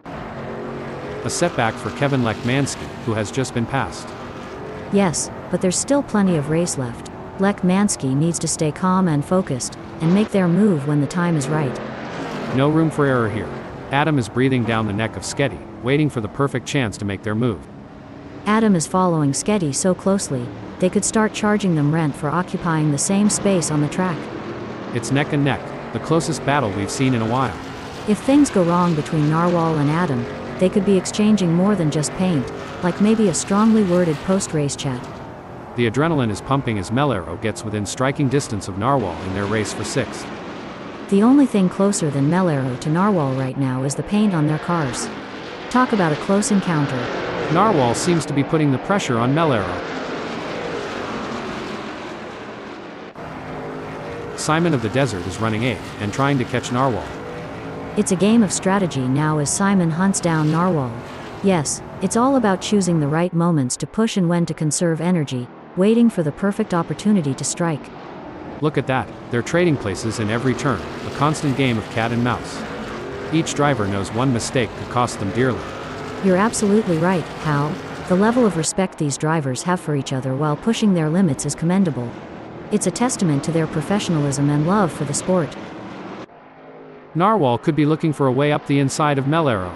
A setback for Kevin Lekmansky, who has just been passed. Yes, but there's still plenty of race left. Lekmansky needs to stay calm and focused, and make their move when the time is right. No room for error here. Adam is breathing down the neck of Sketty, waiting for the perfect chance to make their move. Adam is following Sketty so closely, they could start charging them rent for occupying the same space on the track. It's neck and neck, the closest battle we've seen in a while. If things go wrong between Narwhal and Adam, they could be exchanging more than just paint, like maybe a strongly worded post-race chat. The adrenaline is pumping as Melero gets within striking distance of Narwhal in their race for sixth. The only thing closer than Melero to Narwhal right now is the paint on their cars. Talk about a close encounter. Narwhal seems to be putting the pressure on Melero. Simon of the Desert is running 8th and trying to catch Narwhal. It's a game of strategy now as Simon hunts down Narwhal. Yes, it's all about choosing the right moments to push and when to conserve energy, waiting for the perfect opportunity to strike. Look at that, they're trading places in every turn, a constant game of cat and mouse. Each driver knows one mistake could cost them dearly. You're absolutely right, Hal. The level of respect these drivers have for each other while pushing their limits is commendable. It's a testament to their professionalism and love for the sport. Narwhal could be looking for a way up the inside of Melero.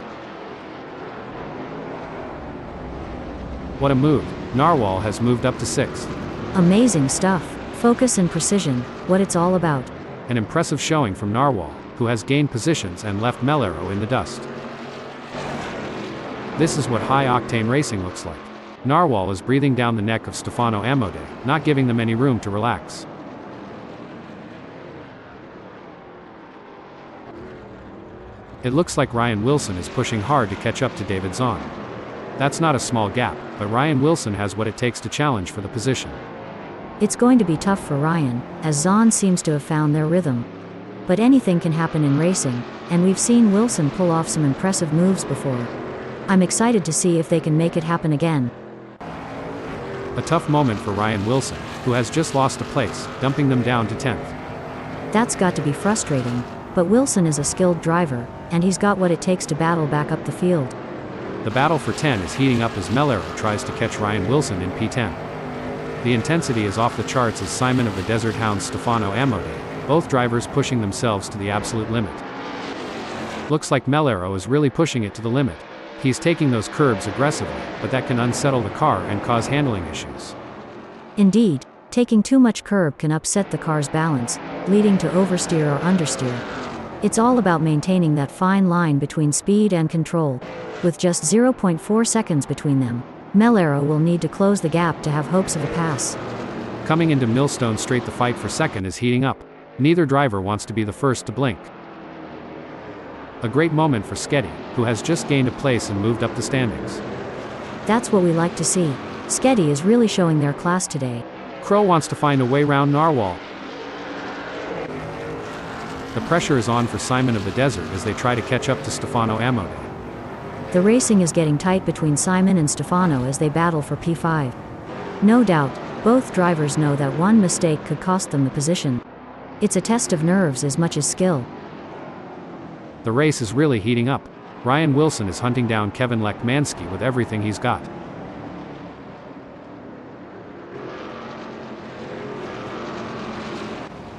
What a move. Narwhal has moved up to 6th. Amazing stuff. Focus and precision, what it's all about. An impressive showing from Narwhal, who has gained positions and left Melero in the dust. This is what high-octane racing looks like. Narwhal is breathing down the neck of Stefano Amode, not giving them any room to relax. It looks like Ryan Wilson is pushing hard to catch up to David Zahn. That's not a small gap, but Ryan Wilson has what it takes to challenge for the position. It's going to be tough for Ryan, as Zahn seems to have found their rhythm. But anything can happen in racing, and we've seen Wilson pull off some impressive moves before. I'm excited to see if they can make it happen again. A tough moment for Ryan Wilson, who has just lost a place, dumping them down to 10th. That's got to be frustrating, but Wilson is a skilled driver, and he's got what it takes to battle back up the field. The battle for 10 is heating up as Mellero tries to catch Ryan Wilson in P10. The intensity is off the charts as Simon of the Desert hounds Stefano Amode, both drivers pushing themselves to the absolute limit. Looks like Mellero is really pushing it to the limit. He's taking those curbs aggressively, but that can unsettle the car and cause handling issues. Indeed, taking too much curb can upset the car's balance, leading to oversteer or understeer. It's all about maintaining that fine line between speed and control. With just 0.4 seconds between them, Mellero will need to close the gap to have hopes of a pass. Coming into Millstone Straight, the fight for second is heating up. Neither driver wants to be the first to blink. A great moment for Shelby, who has just gained a place and moved up the standings. That's what we like to see. Shelby is really showing their class today. Crow wants to find a way round Narwhal. The pressure is on for Simon of the Desert as they try to catch up to Stefano Amode. The racing is getting tight between Simon and Stefano as they battle for P5. No doubt, both drivers know that one mistake could cost them the position. It's a test of nerves as much as skill. The race is really heating up. Ryan Wilson is hunting down Kevin Lekmansky with everything he's got.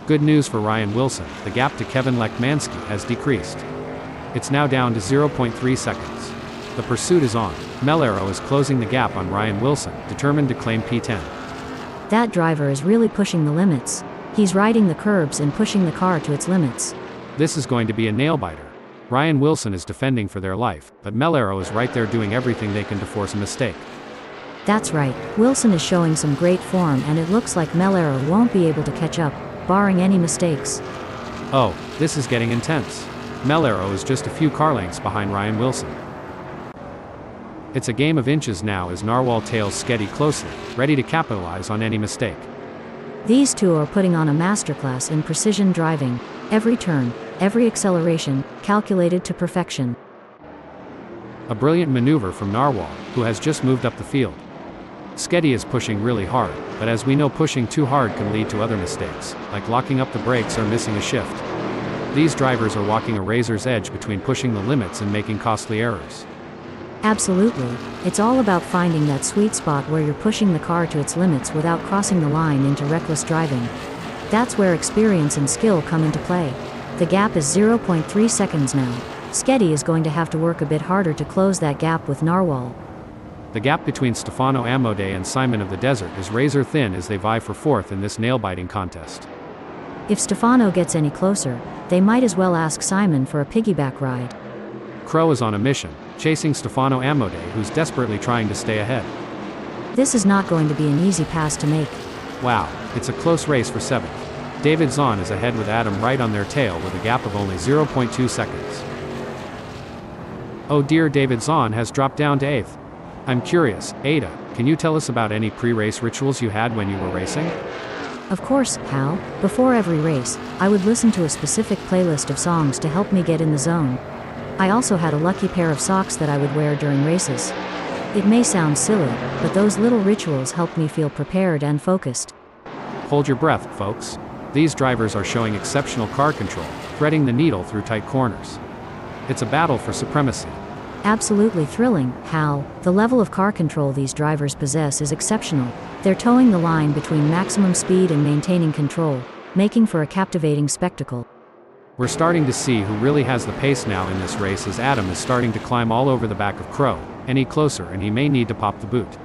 Good news for Ryan Wilson, the gap to Kevin Lekmansky has decreased. It's now down to 0.3 seconds. The pursuit is on. Mellero is closing the gap on Ryan Wilson, determined to claim P10. That driver is really pushing the limits. He's riding the curbs and pushing the car to its limits. This is going to be a nail-biter. Ryan Wilson is defending for their life, but Mellero is right there doing everything they can to force a mistake. That's right, Wilson is showing some great form and it looks like Mellero won't be able to catch up, barring any mistakes. Oh, this is getting intense. Mellero is just a few car lengths behind Ryan Wilson. It's a game of inches now as Narwhal tails Shelby closely, ready to capitalize on any mistake. These two are putting on a masterclass in precision driving. Every turn, every acceleration, calculated to perfection. A brilliant maneuver from Narwhal, who has just moved up the field. Shelby is pushing really hard, but as we know, pushing too hard can lead to other mistakes, like locking up the brakes or missing a shift. These drivers are walking a razor's edge between pushing the limits and making costly errors. Absolutely. It's all about finding that sweet spot where you're pushing the car to its limits without crossing the line into reckless driving. That's where experience and skill come into play. The gap is 0.3 seconds now. Shelby is going to have to work a bit harder to close that gap with Narwhal. The gap between Stefano Amode and Simon of the Desert is razor thin as they vie for fourth in this nail-biting contest. If Stefano gets any closer, they might as well ask Simon for a piggyback ride. Crow is on a mission, chasing Stefano Amode, who's desperately trying to stay ahead. This is not going to be an easy pass to make. Wow, it's a close race for 7th. David Zahn is ahead with Adam right on their tail with a gap of only 0.2 seconds. Oh dear, David Zahn has dropped down to 8th. I'm curious, Ada, can you tell us about any pre-race rituals you had when you were racing? Of course, Hal. Before every race, I would listen to a specific playlist of songs to help me get in the zone. I also had a lucky pair of socks that I would wear during races. It may sound silly, but those little rituals helped me feel prepared and focused. Hold your breath, folks. These drivers are showing exceptional car control, threading the needle through tight corners. It's a battle for supremacy. Absolutely thrilling, Hal. The level of car control these drivers possess is exceptional. They're towing the line between maximum speed and maintaining control, making for a captivating spectacle. We're starting to see who really has the pace now in this race as Adam is starting to climb all over the back of Crow. Any closer and he may need to pop the boot.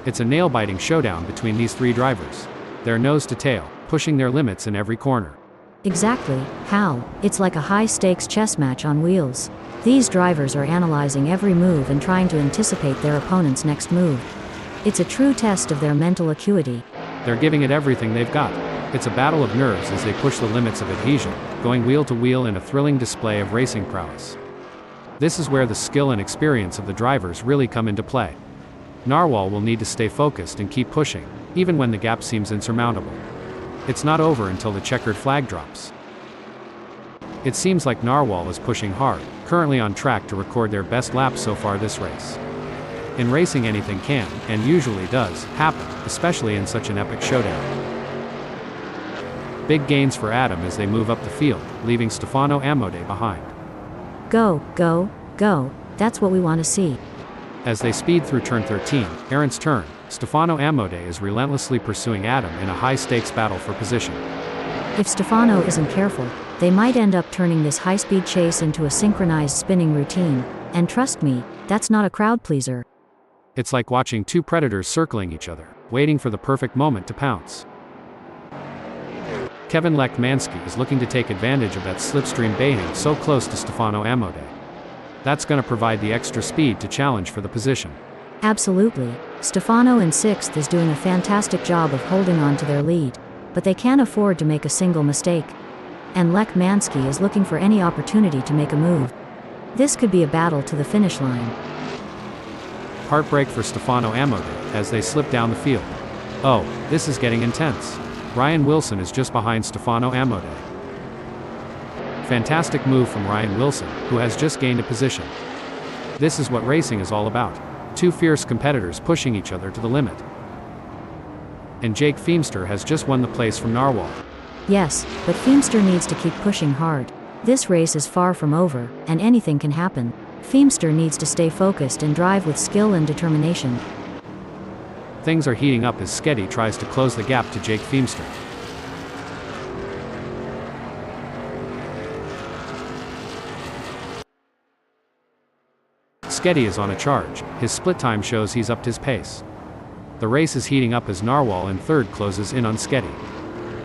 It's a nail-biting showdown between these three drivers. They're nose to tail, pushing their limits in every corner. Exactly, Hal. It's like a high-stakes chess match on wheels. These drivers are analyzing every move and trying to anticipate their opponent's next move. It's a true test of their mental acuity. They're giving it everything they've got. It's a battle of nerves as they push the limits of adhesion, going wheel to wheel in a thrilling display of racing prowess. This is where the skill and experience of the drivers really come into play. Narwhal will need to stay focused and keep pushing, even when the gap seems insurmountable. It's not over until the checkered flag drops. It seems like Narwhal is pushing hard, currently on track to record their best lap so far this race. In racing, anything can, and usually does, happen, especially in such an epic showdown. Big gains for Adam as they move up the field, leaving Stefano Amodei behind. Go, go, go, that's what we want to see. As they speed through turn 13, Aaron's turn, Stefano Amodei is relentlessly pursuing Adam in a high-stakes battle for position. If Stefano isn't careful, they might end up turning this high-speed chase into a synchronized spinning routine, and trust me, that's not a crowd pleaser. It's like watching two predators circling each other, waiting for the perfect moment to pounce. Kevin Lekmansky is looking to take advantage of that slipstream baying so close to Stefano Amodei. That's going to provide the extra speed to challenge for the position. Absolutely. Stefano in 6th is doing a fantastic job of holding on to their lead, but they can't afford to make a single mistake. And Lekmansky is looking for any opportunity to make a move. This could be a battle to the finish line. Heartbreak for Stefano Amodei as they slip down the field. Oh, this is getting intense. Ryan Wilson is just behind Stefano Amodei. Fantastic move from Ryan Wilson, who has just gained a position. This is what racing is all about. Two fierce competitors pushing each other to the limit. And Jake Feemster has just won the place from Narwhal. Yes, but Feemster needs to keep pushing hard. This race is far from over, and anything can happen. Feemster needs to stay focused and drive with skill and determination. Things are heating up as Sketty tries to close the gap to Jake Feemster. Sketty is on a charge. His split time shows he's upped his pace. The race is heating up as Narwhal in 3rd closes in on Sketty.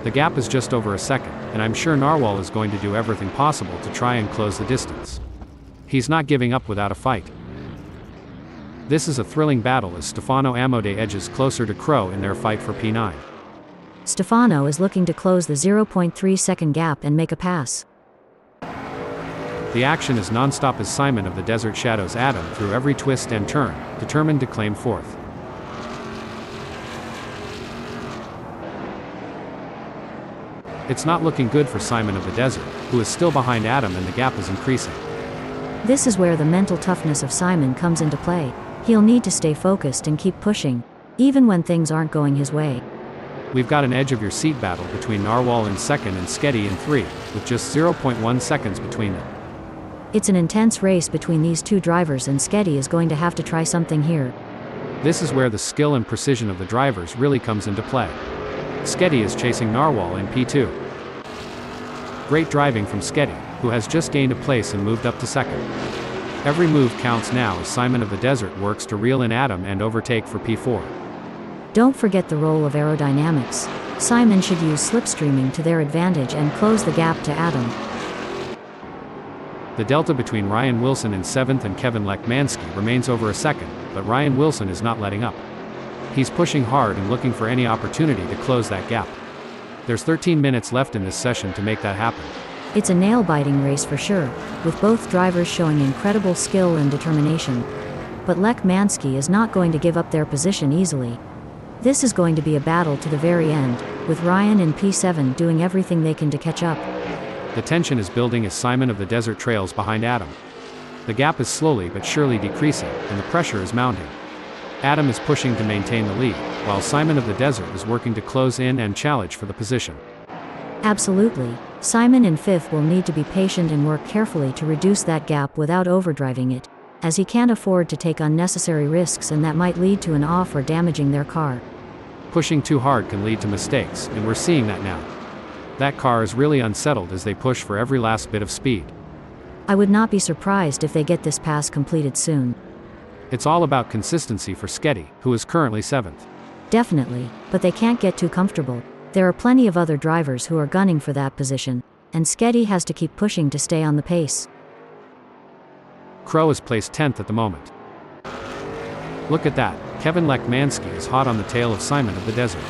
The gap is just over a second, and I'm sure Narwhal is going to do everything possible to try and close the distance. He's not giving up without a fight. This is a thrilling battle as Stefano Amodei edges closer to Crow in their fight for P9. Stefano is looking to close the 0.3 second gap and make a pass. The action is non-stop as Simon of the Desert shadows Adam through every twist and turn, determined to claim 4th. It's not looking good for Simon of the Desert, who is still behind Adam and the gap is increasing. This is where the mental toughness of Simon comes into play. He'll need to stay focused and keep pushing, even when things aren't going his way. We've got an edge of your seat battle between Narwhal in 2nd and Sketty in 3, with just 0.1 seconds between them. It's an intense race between these two drivers and Sketty is going to have to try something here. This is where the skill and precision of the drivers really comes into play. Sketty is chasing Narwhal in P2. Great driving from Sketty, who has just gained a place and moved up to 2nd. Every move counts now as Simon of the Desert works to reel in Adam and overtake for P4. Don't forget the role of aerodynamics. Simon should use slipstreaming to their advantage and close the gap to Adam. The delta between Ryan Wilson in 7th and Kevin Lekmansky remains over a second, but Ryan Wilson is not letting up. He's pushing hard and looking for any opportunity to close that gap. There's 13 minutes left in this session to make that happen. It's a nail-biting race for sure, with both drivers showing incredible skill and determination. But Lekmansky is not going to give up their position easily. This is going to be a battle to the very end, with Ryan in P7 doing everything they can to catch up. The tension is building as Simon of the Desert trails behind Adam. The gap is slowly but surely decreasing, and the pressure is mounting. Adam is pushing to maintain the lead, while Simon of the Desert is working to close in and challenge for the position. Absolutely. Simon in 5th will need to be patient and work carefully to reduce that gap without overdriving it, as he can't afford to take unnecessary risks and that might lead to an off or damaging their car. Pushing too hard can lead to mistakes, and we're seeing that now. That car is really unsettled as they push for every last bit of speed. I would not be surprised if they get this pass completed soon. It's all about consistency for Sketty, who is currently 7th. Definitely, but they can't get too comfortable. There are plenty of other drivers who are gunning for that position, and Sketty has to keep pushing to stay on the pace. Crow is placed 10th at the moment. Look at that, Kevin Lekmansky is hot on the tail of Simon of the Desert.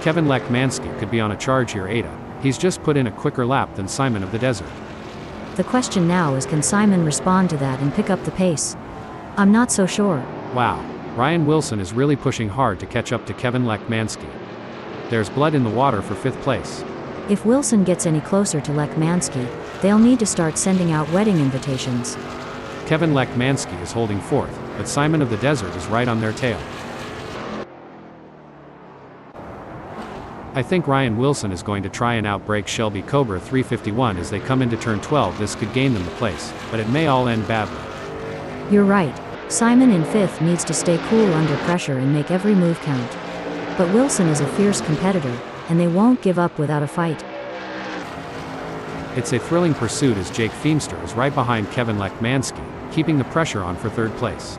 Kevin Lekmansky could be on a charge here, Ada. He's just put in a quicker lap than Simon of the Desert. The question now is, can Simon respond to that and pick up the pace? I'm not so sure. Wow. Ryan Wilson is really pushing hard to catch up to Kevin Lekmansky. There's blood in the water for 5th place. If Wilson gets any closer to Lekmansky, they'll need to start sending out wedding invitations. Kevin Lekmansky is holding 4th, but Simon of the Desert is right on their tail. I think Ryan Wilson is going to try and outbrake Shelby Cobra 351 as they come into turn 12. This could gain them the place, but it may all end badly. You're right. Simon in 5th needs to stay cool under pressure and make every move count. But Wilson is a fierce competitor, and they won't give up without a fight. It's a thrilling pursuit as Jake Feemster is right behind Kevin Lekmansky, keeping the pressure on for 3rd place.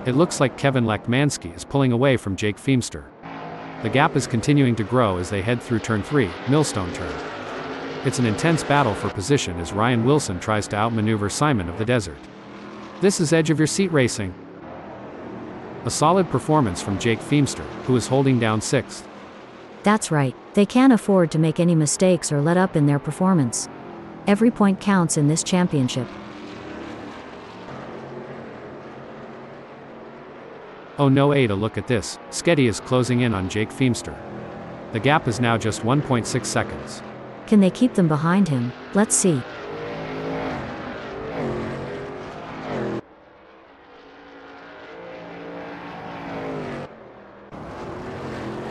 It looks like Kevin Lekmansky is pulling away from Jake Feemster. The gap is continuing to grow as they head through turn 3, Millstone turn. It's an intense battle for position as Ryan Wilson tries to outmaneuver Simon of the Desert. This is edge of your seat racing. A solid performance from Jake Feemster, who is holding down 6th. That's right. They can't afford to make any mistakes or let up in their performance. Every point counts in this championship. Oh no, Ada, look at this. Sketty is closing in on Jake Feemster. The gap is now just 1.6 seconds. Can they keep them behind him? Let's see.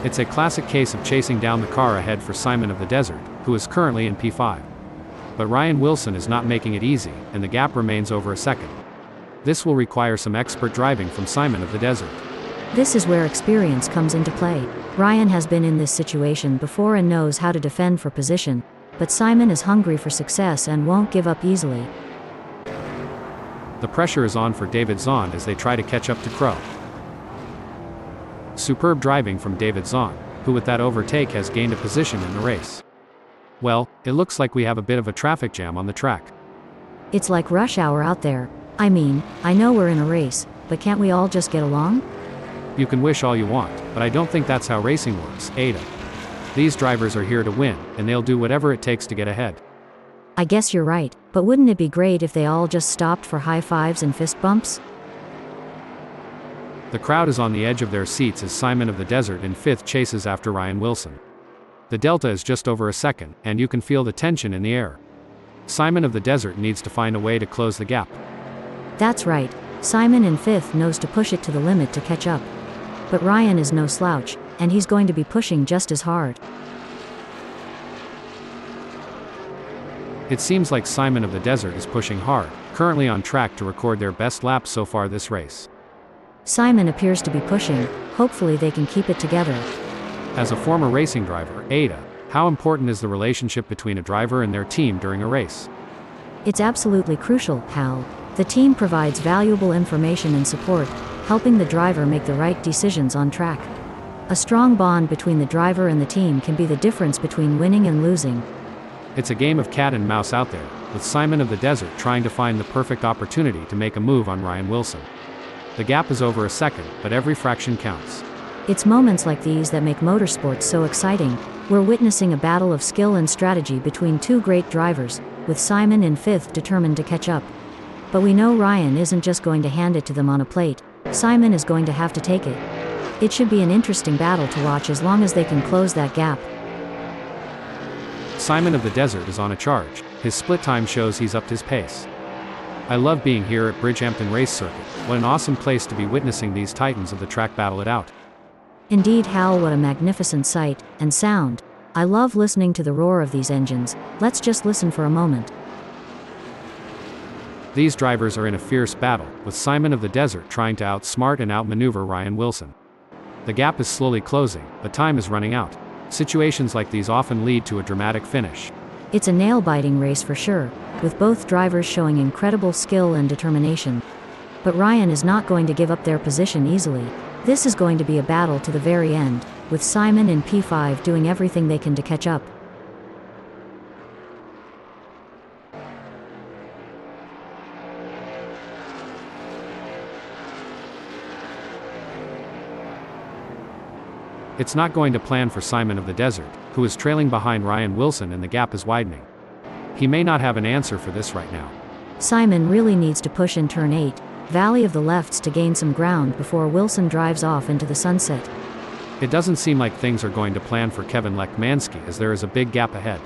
It's a classic case of chasing down the car ahead for Simon of the Desert, who is currently in P5. But Ryan Wilson is not making it easy, and the gap remains over a second. This will require some expert driving from Simon of the Desert. This is where experience comes into play. Ryan has been in this situation before and knows how to defend for position, but Simon is hungry for success and won't give up easily. The pressure is on for David Zahn as they try to catch up to Crow. Superb driving from David Zahn, who with that overtake has gained a position in the race. Well, it looks like we have a bit of a traffic jam on the track. It's like rush hour out there. I mean, I know we're in a race, but can't we all just get along? You can wish all you want, but I don't think that's how racing works, Ada. These drivers are here to win, and they'll do whatever it takes to get ahead. I guess you're right, but wouldn't it be great if they all just stopped for high fives and fist bumps? The crowd is on the edge of their seats as Simon of the Desert in 5th chases after Ryan Wilson. The delta is just over a second, and you can feel the tension in the air. Simon of the Desert needs to find a way to close the gap. That's right. Simon in 5th knows to push it to the limit to catch up. But Ryan is no slouch, and he's going to be pushing just as hard. It seems like Simon of the Desert is pushing hard, currently on track to record their best lap so far this race. Simon appears to be pushing. Hopefully they can keep it together. As a former racing driver, Ada, how important is the relationship between a driver and their team during a race? It's absolutely crucial, Hal. The team provides valuable information and support, helping the driver make the right decisions on track. A strong bond between the driver and the team can be the difference between winning and losing. It's a game of cat and mouse out there, with Simon of the Desert trying to find the perfect opportunity to make a move on Ryan Wilson. The gap is over a second, but every fraction counts. It's moments like these that make motorsports so exciting. We're witnessing a battle of skill and strategy between two great drivers, with Simon in 5th determined to catch up. But we know Ryan isn't just going to hand it to them on a plate. Simon is going to have to take it. It should be an interesting battle to watch as long as they can close that gap. Simon of the Desert is on a charge. His split time shows he's upped his pace. I love being here at Bridgehampton Race Circuit. What an awesome place to be witnessing these titans of the track battle it out. Indeed, Hal, what a magnificent sight and sound. I love listening to the roar of these engines. Let's just listen for a moment. These drivers are in a fierce battle, with Simon of the Desert trying to outsmart and outmaneuver Ryan Wilson. The gap is slowly closing, but time is running out. Situations like these often lead to a dramatic finish. It's a nail-biting race for sure, with both drivers showing incredible skill and determination. But Ryan is not going to give up their position easily. This is going to be a battle to the very end. with Simon and P5 doing everything they can to catch up. It's not going to plan for Simon of the Desert, who is trailing behind Ryan Wilson and the gap is widening. He may not have an answer for this right now. Simon really needs to push in turn 8, Valley of the Lefts, to gain some ground before Wilson drives off into the sunset. It doesn't seem like things are going to plan for Kevin Lekmanski, as there is a big gap ahead.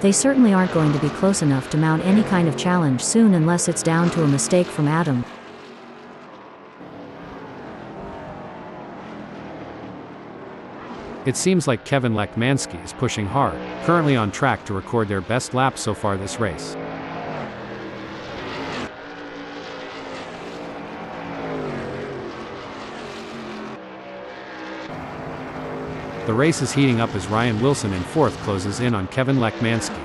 They certainly aren't going to be close enough to mount any kind of challenge soon unless it's down to a mistake from Adam. It seems like Kevin Lekmanski is pushing hard, currently on track to record their best lap so far this race. The race is heating up as Ryan Wilson in 4th closes in on Kevin Lekmanski.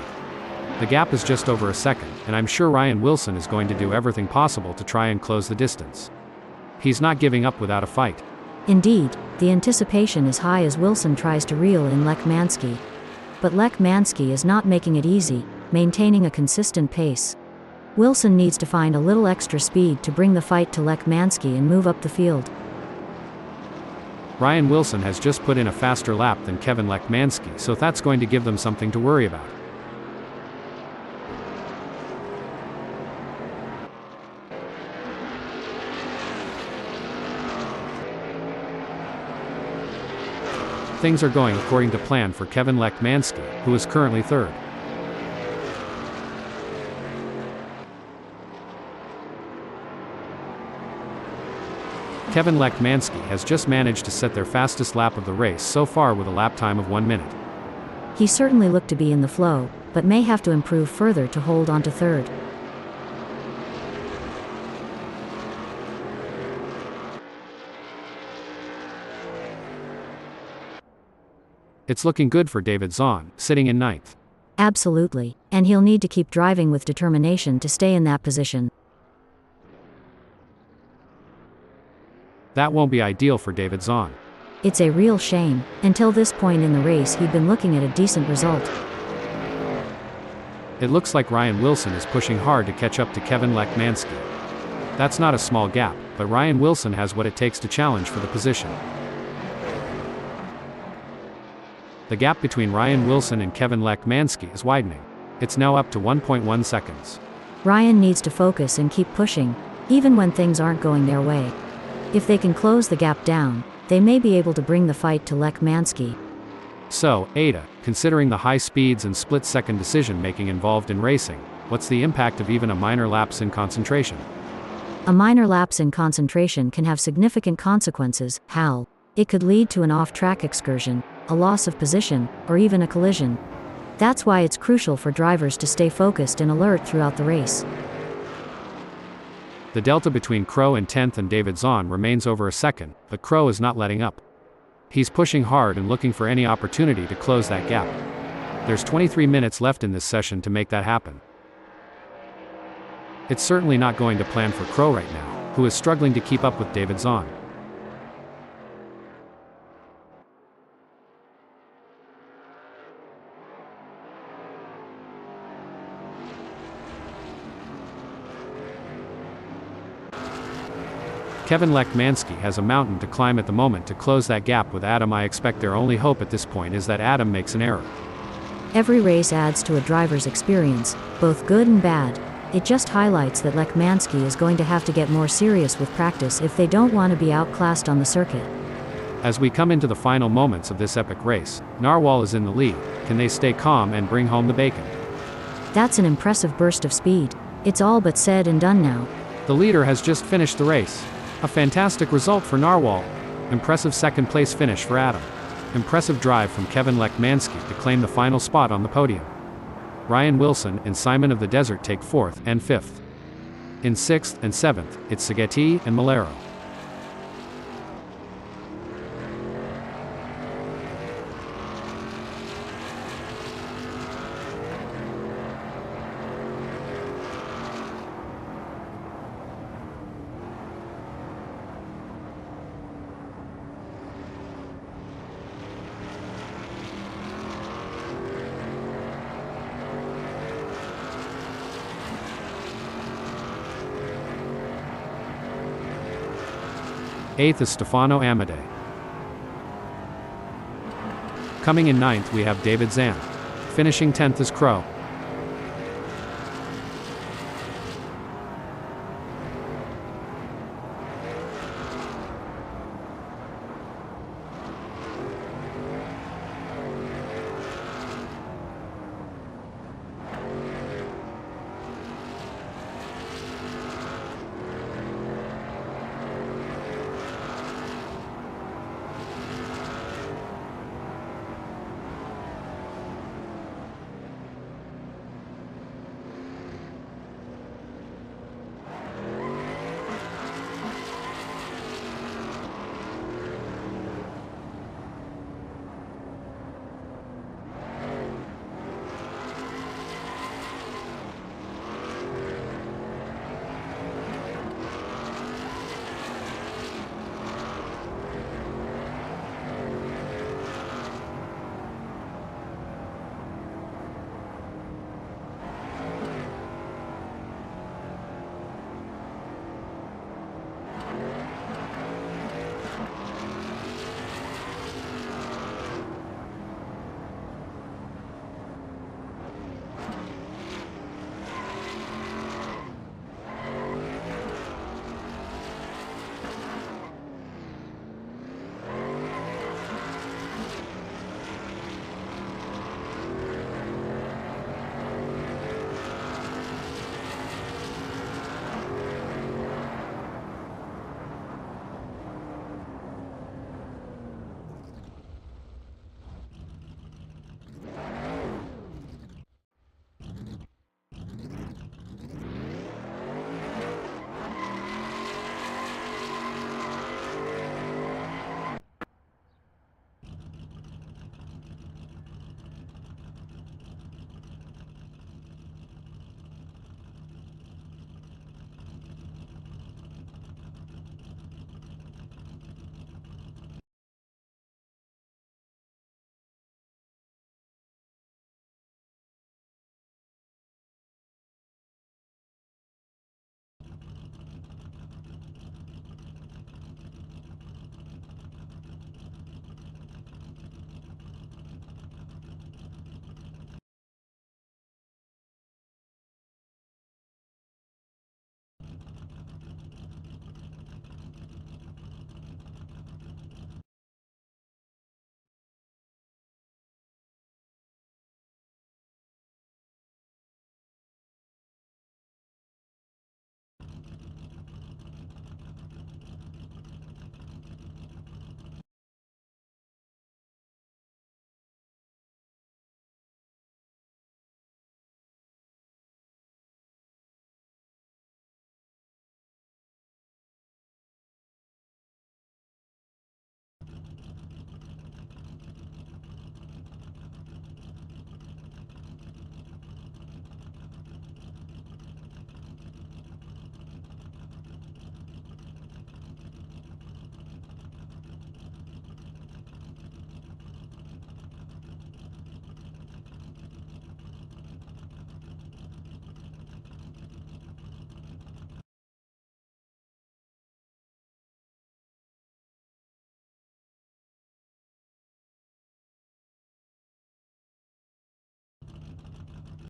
The gap is just over a second, and I'm sure Ryan Wilson is going to do everything possible to try and close the distance. He's not giving up without a fight. Indeed, the anticipation is high as Wilson tries to reel in Lekmanski. But Lekmanski is not making it easy, maintaining a consistent pace. Wilson needs to find a little extra speed to bring the fight to Lekmanski and move up the field. Ryan Wilson has just put in a faster lap than Kevin Lekmanski, so that's going to give them something to worry about. Things are going according to plan for Kevin Lekmanski, who is currently 3rd. Kevin Lekmanski has just managed to set their fastest lap of the race so far with a lap time of 1 minute. He certainly looked to be in the flow, but may have to improve further to hold on to 3rd. It's looking good for David Zahn, sitting in 9th. Absolutely, and he'll need to keep driving with determination to stay in that position. That won't be ideal for David Zahn. It's a real shame. Until this point in the race he'd been looking at a decent result. It looks like Ryan Wilson is pushing hard to catch up to Kevin Lekmanski. That's not a small gap, but Ryan Wilson has what it takes to challenge for the position. The gap between Ryan Wilson and Kevin Lekmanski is widening. It's now up to 1.1 seconds. Ryan needs to focus and keep pushing, even when things aren't going their way. If they can close the gap down, they may be able to bring the fight to Lekmanski. So, Ada, considering the high speeds and split-second decision-making involved in racing, what's the impact of even a minor lapse in concentration? A minor lapse in concentration can have significant consequences. How? It could lead to an off-track excursion, a loss of position, or even a collision. That's why it's crucial for drivers to stay focused and alert throughout the race. The delta between Crow in 10th and David Zahn remains over a second, but Crow is not letting up. He's pushing hard and looking for any opportunity to close that gap. There's 23 minutes left in this session to make that happen. It's certainly not going to plan for Crow right now, who is struggling to keep up with David Zahn. Kevin Lekmanski has a mountain to climb at the moment to close that gap with Adam. I expect their only hope at this point is that Adam makes an error. Every race adds to a driver's experience, both good and bad. It just highlights that Lekmanski is going to have to get more serious with practice if they don't want to be outclassed on the circuit. As we come into the final moments of this epic race, Narwhal is in the lead. Can they stay calm and bring home the bacon? That's an impressive burst of speed. It's all but said and done now. The leader has just finished the race. A fantastic result for Narwhal. Impressive second-place finish for Adam. Impressive drive from Kevin Lekmanski to claim the final spot on the podium. Ryan Wilson and Simon of the Desert take 4th and 5th. In 6th and 7th, it's Sageti and Malero. 8th is Stefano Amade. Coming in 9th we have David Zan. Finishing 10th is Crow.